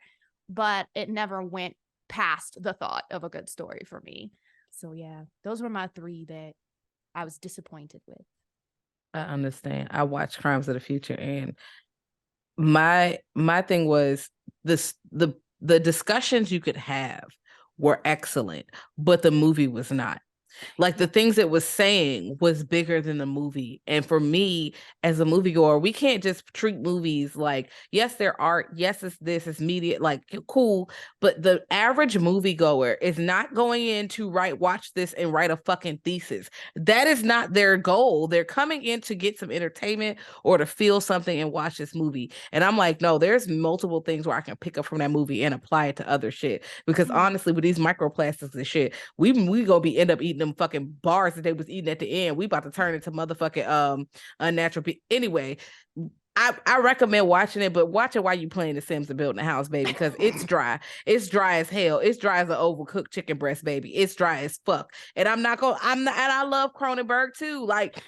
but it never went past the thought of a good story for me. So yeah, those were my 3 that I was disappointed with. I understand. I watched Crimes of the Future, and my thing was the discussions you could have were excellent, but the movie was not. Like, the things it was saying was bigger than the movie. And for me, as a moviegoer, we can't just treat movies like, yes, they're art. Yes, it's media, like, cool. But the average moviegoer is not going in to watch this and write a fucking thesis. That is not their goal. They're coming in to get some entertainment or to feel something and watch this movie. And I'm like, no, there's multiple things where I can pick up from that movie and apply it to other shit. Because honestly, with these microplastics and shit, we gonna end up eating them fucking bars that they was eating at the end. We about to turn into motherfucking unnatural anyway. I recommend watching it, but watch it while you playing The Sims and building a house, baby, because it's dry. It's dry as hell. It's dry as an overcooked chicken breast, baby. It's dry as fuck. And and I love Cronenberg too. Like,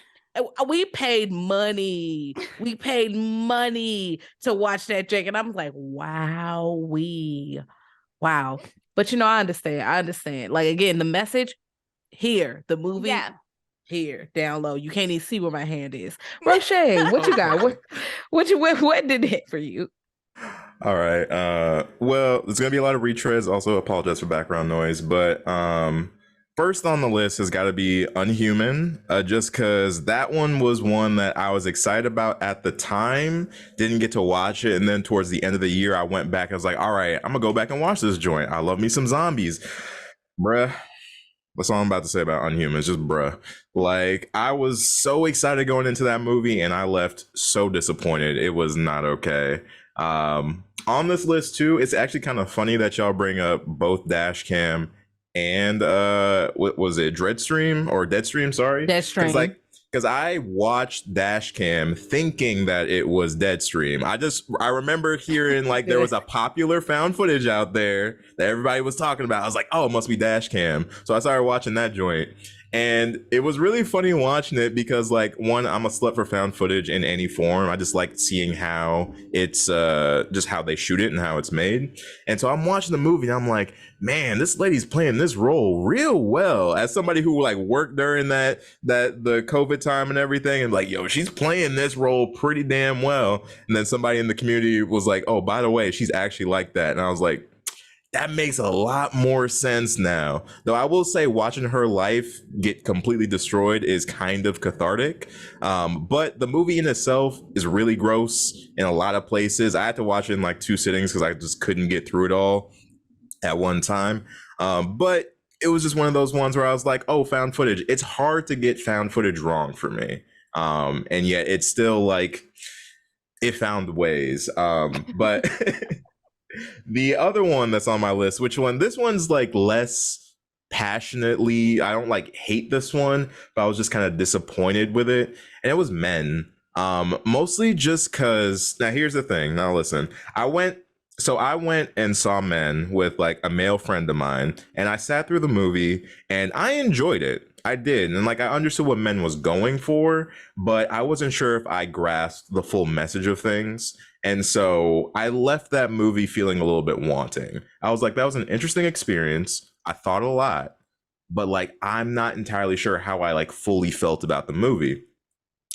we paid money. We paid money to watch that Jake. And I'm like, wow. But I understand. Like, again, the message here, the movie here, down low. You can't even see where my hand is. Roshane, what you got? What did it for you? All right. Well, there's gonna be a lot of retreads. Also, apologize for background noise, but First on the list has got to be Unhuman, just because that one was one that I was excited about at the time. Didn't get to watch it, and then towards the end of the year, I went back. I was like, all right, I'm gonna go back and watch this joint. I love me some zombies, bruh. That's all I'm about to say about Unhuman. It's just bruh. Like, I was so excited going into that movie, and I left so disappointed. It was not okay. On this list too, it's actually kind of funny that y'all bring up both Dashcam and what was it, Dreadstream or Deadstream? Sorry, because Deadstream. I watched Dashcam thinking that it was Deadstream. I remember hearing like there was a popular found footage out there that everybody was talking about. I was like, oh, it must be Dashcam. So I started watching that joint. And it was really funny watching it because, like, one, I'm a slut for found footage in any form. I just like seeing how it's just how they shoot it and how it's made. And so I'm watching the movie and I'm like, man, this lady's playing this role real well. As somebody who like worked during that the COVID time and everything, and like, yo, she's playing this role pretty damn well. And then somebody in the community was like, oh, by the way, she's actually like that. And I was like, that makes a lot more sense now. Though I will say watching her life get completely destroyed is kind of cathartic. But the movie in itself is really gross in a lot of places. I had to watch it in like 2 sittings because I just couldn't get through it all at one time. But it was just one of those ones where I was like, oh, found footage. It's hard to get found footage wrong for me. And yet it's still like, it found ways. But the other one that's on my list, which one? This one's like less passionately. I don't like hate this one, but I was just kind of disappointed with it. And it was Men. Mostly just because now here's the thing. Now listen, I went and saw Men with like a male friend of mine, and I sat through the movie and I enjoyed it. I did. And like I understood what Men was going for, but I wasn't sure if I grasped the full message of things. And so I left that movie feeling a little bit wanting. I was like, that was an interesting experience. I thought a lot, but like I'm not entirely sure how I like fully felt about the movie.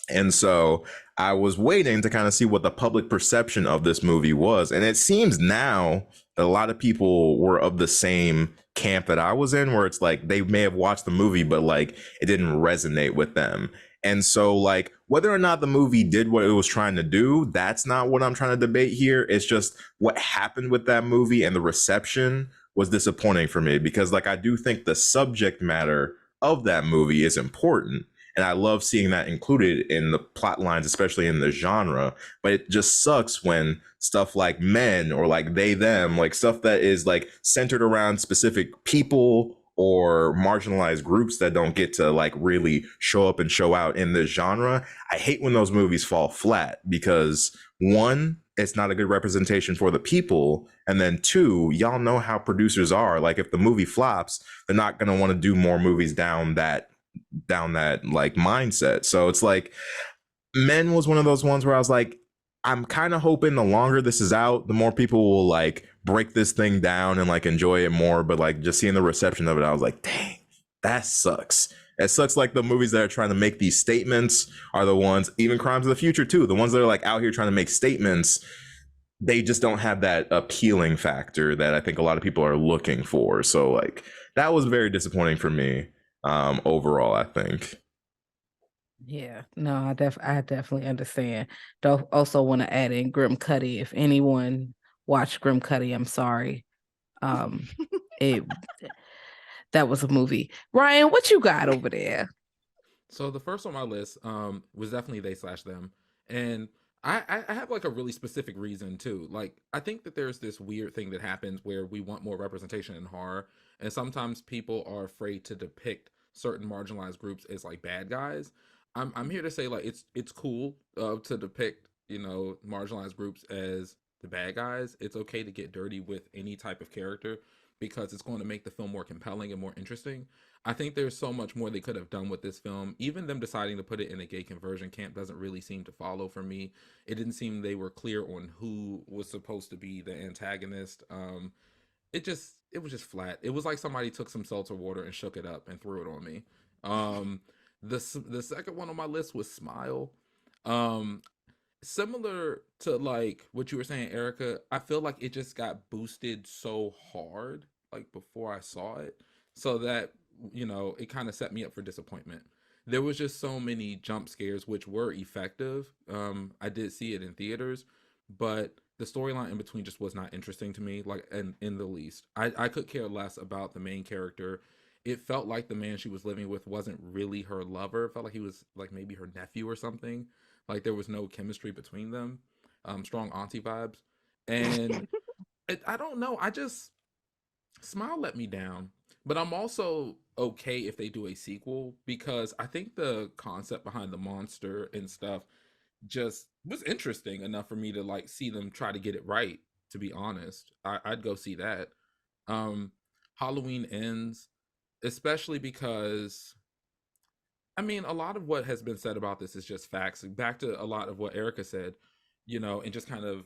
And so I was waiting to kind of see what the public perception of this movie was. And it seems now that a lot of people were of the same camp that I was in, where it's like they may have watched the movie, but like it didn't resonate with them. And so, like, whether or not the movie did what it was trying to do, that's not what I'm trying to debate here. It's just what happened with that movie and the reception was disappointing for me because, like, I do think the subject matter of that movie is important. And I love seeing that included in the plot lines, especially in the genre. But it just sucks when stuff like Men or like they, them, like stuff that is like centered around specific people or marginalized groups that don't get to like really show up and show out in this genre. I hate when those movies fall flat because one, it's not a good representation for the people. And then two, y'all know how producers are. Like if the movie flops, they're not going to want to do more movies down that like mindset. So it's like Men was one of those ones where I was like, I'm kind of hoping the longer this is out, the more people will like break this thing down and like enjoy it more. But like just seeing the reception of it, I was like, dang, that sucks. It sucks. Like the movies that are trying to make these statements are the ones, even Crimes of the Future too, the ones that are like out here trying to make statements, they just don't have that appealing factor that I think a lot of people are looking for. So like that was very disappointing for me overall, I think. Yeah, no, I definitely understand. Don't also want to add in Grim Cuddy. If anyone watched Grim Cuddy, I'm sorry. It that was a movie. Ryan, what you got over there? So the first on my list was definitely They/Them. And I have like a really specific reason too. Like I think that there's this weird thing that happens where we want more representation in horror, and sometimes people are afraid to depict certain marginalized groups as like bad guys. I'm here to say like it's cool to depict, you know, marginalized groups as the bad guys. It's okay to get dirty with any type of character because it's going to make the film more compelling and more interesting. I think there's so much more they could have done with this film. Even them deciding to put it in a gay conversion camp doesn't really seem to follow for me. It didn't seem they were clear on who was supposed to be the antagonist. It was just flat. It was like somebody took some seltzer water and shook it up and threw it on me. The second one on my list was Smile. Um, Similar to like what you were saying, Erica, I feel like it just got boosted so hard like before I saw it, so that it kind of set me up for disappointment. There was just so many jump scares which were effective. I did see it in theaters, but the storyline in between just was not interesting to me, like in the least. I could care less about the main character. It felt like the man she was living with wasn't really her lover. It felt like he was like maybe her nephew or something. Like there was no chemistry between them. Strong auntie vibes. And I don't know. I just Smile let me down, but I'm also okay if they do a sequel because I think the concept behind the monster and stuff just was interesting enough for me to like see them try to get it right. To be honest, I'd go see that. Um, Halloween Ends, especially because I mean a lot of what has been said about this is just facts. Back to a lot of what Erica said, and just kind of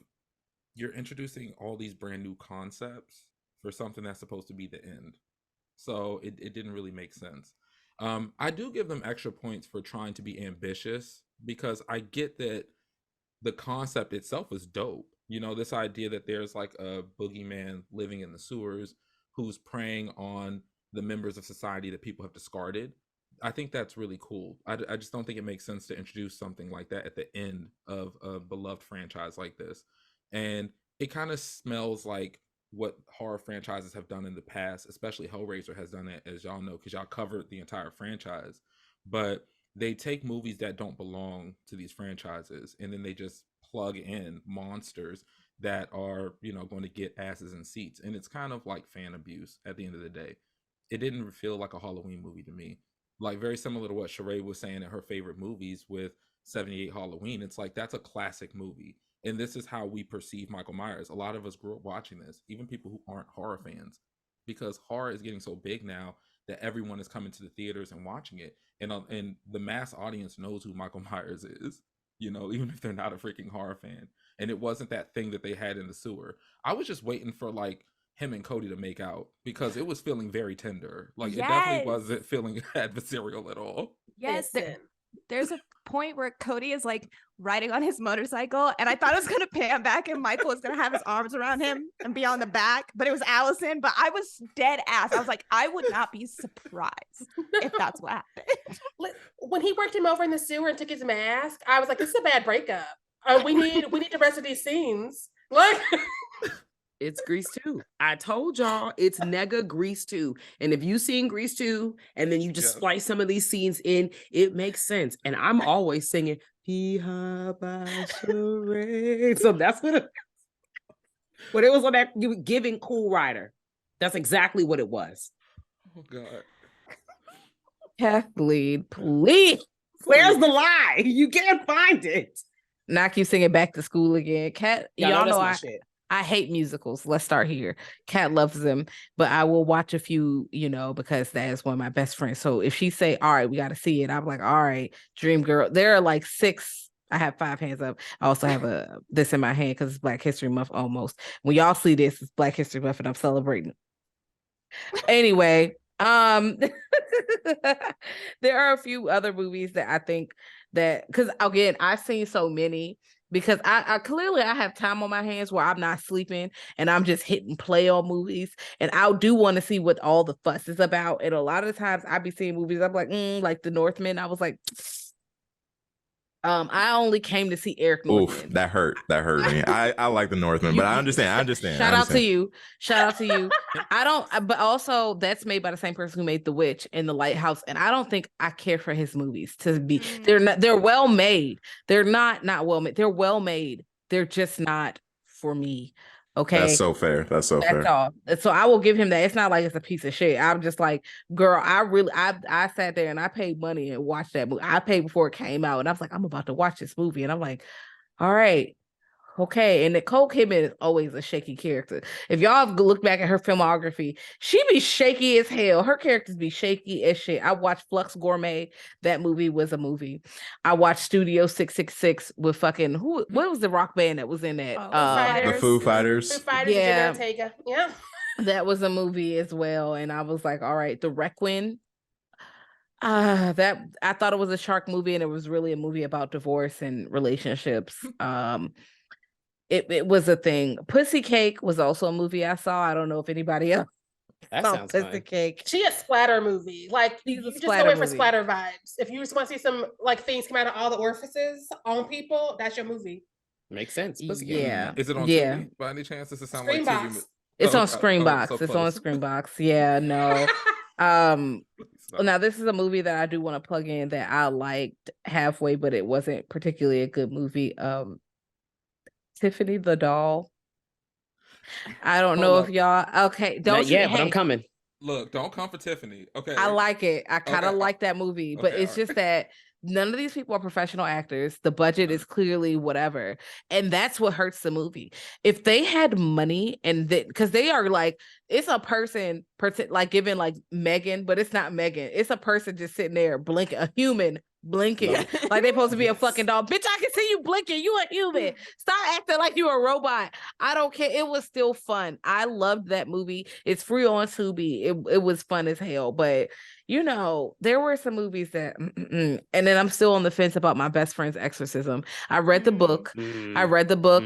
you're introducing all these brand new concepts for something that's supposed to be the end. So it didn't really make sense. I do give them extra points for trying to be ambitious because I get that the concept itself is dope. This idea that there's like a boogeyman living in the sewers who's preying on the members of society that people have discarded. I think that's really cool. I just don't think it makes sense to introduce something like that at the end of a beloved franchise like this. And it kind of smells like what horror franchises have done in the past, especially Hellraiser has done it, as y'all know, because y'all covered the entire franchise. But they take movies that don't belong to these franchises and then they just plug in monsters that are, going to get asses in seats. And it's kind of like fan abuse at the end of the day. It didn't feel like a Halloween movie to me. Like very similar to what Sharai was saying in her favorite movies with 78 Halloween. It's like that's a classic movie. And this is how we perceive Michael Myers. A lot of us grew up watching this, even people who aren't horror fans, because horror is getting so big now that everyone is coming to the theaters and watching it. And the mass audience knows who Michael Myers is, even if they're not a freaking horror fan. And it wasn't that thing that they had in the sewer. I was just waiting for like him and Cody to make out because it was feeling very tender. Like it definitely wasn't feeling adversarial at all. Yes. There's a point where Cody is like riding on his motorcycle, and I thought it was gonna pan back and Michael was gonna have his arms around him and be on the back, but it was Allison. But I was dead ass. I was like, I would not be surprised if that's what happened. When he worked him over in the sewer and took his mask, I was like, this is a bad breakup. We need the rest of these scenes. Like it's Grease 2. I told y'all it's nega Grease 2. And if you've seen Grease 2 and then you just splice some of these scenes in, it makes sense. And I'm always singing Sharai. So that's what it was on that you were giving Cool Rider. That's exactly what it was. Oh God. Kathleen, please. Where's the lie? You can't find it. Now I keep singing Back to School again. Kat, y'all know shit. I hate musicals. Let's start here. Kat loves them, but I will watch a few, because that is one of my best friends. So if she say, all right, we got to see it, I'm like, all right, Dream Girl. There are like 6. I have 5 hands up. I also have this in my hand because it's Black History Month almost. When y'all see this, it's Black History Month and I'm celebrating. Anyway, there are a few other movies that I think that, because again, I've seen so many, because I clearly I have time on my hands where I'm not sleeping and I'm just hitting play on movies, and I do want to see what all the fuss is about. And a lot of the times I be seeing movies, I'm like, like The Northman. I was like, I only came to see Eric Northman. Oof, that hurt me. I like The Northman, but I understand. Shout out to you. I don't, but also that's made by the same person who made The Witch and The Lighthouse, and I don't think I care for his movies to be. They're well made. They're not well made. They're well made. They're just not for me. Okay, that's so fair. That's all. So I will give him that. It's not like it's a piece of shit. I'm just like, girl, I sat there and I paid money and watched that movie. I paid before it came out, and I was like, I'm about to watch this movie, and I'm like, all right, okay. And Nicole Kidman is always a shaky character. If y'all look back at her filmography, she be shaky as hell. Her characters be shaky as shit. I watched Flux Gourmet. That movie was a movie. I watched Studio 666 with fucking what was the rock band that was in that? The Foo Fighters. Foo Fighters. Yeah. Ortega. Yeah. That was a movie as well. And I was like, all right, The Requiem. That I thought it was a shark movie, and it was really a movie about divorce and relationships. It was a thing. Pussy Cake was also a movie I saw. I don't know if anybody else That Salt sounds pussy fun. cake. She a splatter movie. Like She's a you just splatter go in for movie. splatter vibes. If you just want to see some like things come out of all the orifices on people, that's your movie. Makes sense. Pussycat. Yeah. Is it on Yeah. Tubi by any chance? Does it sound like Screenbox. Tubi? It's Oh, on so Screenbox. It's on close. Screenbox. Yeah, no. Sorry. Now this is a movie that I do want to plug in that I liked halfway, but it wasn't particularly a good movie. Tiffany the Doll. I don't know Hold if up. y'all okay. Don't Not you? yet, but I'm Hey, coming. Look, don't come for Tiffany. Okay. I like it. I kind of Okay, like that movie, but okay, it's all just that none of these people are professional actors. The budget is clearly whatever. And that's what hurts the movie. If they had money and that, because they are like, it's a person, like giving like Megan, but it's not Megan. It's a person just sitting there blinking, a human blinking. Love it. Like they're supposed to be a Yes. fucking dog. Bitch, I can see you blinking. You a human. Stop acting like you a robot. I don't care. It was still fun. I loved that movie. It's free on Tubi. It was fun as hell. But you know, there were some movies that, and then I'm still on the fence about My Best Friend's Exorcism. I read the book. I read the book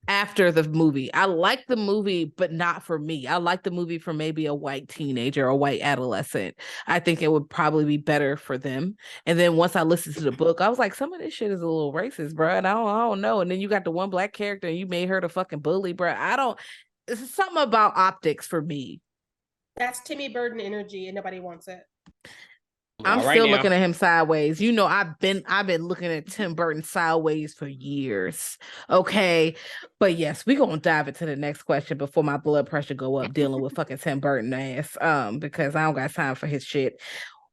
after the movie. I like the movie, but not for me. I like the movie for maybe a white teenager or a white adolescent. I think it would probably be better for them. And then once I listened to the book, I was like, some of this shit is a little racist, bro. And I don't know. And then you got the one black character and you made her the fucking bully, bro. It's something about optics for me. That's Timmy Burton energy, and nobody wants it. I'm All right still now. looking at him sideways. You know, I've been looking at Tim Burton sideways for years. Okay. But yes, we're gonna dive into the next question before my blood pressure go up dealing with fucking Tim Burton ass. Because I don't got time for his shit.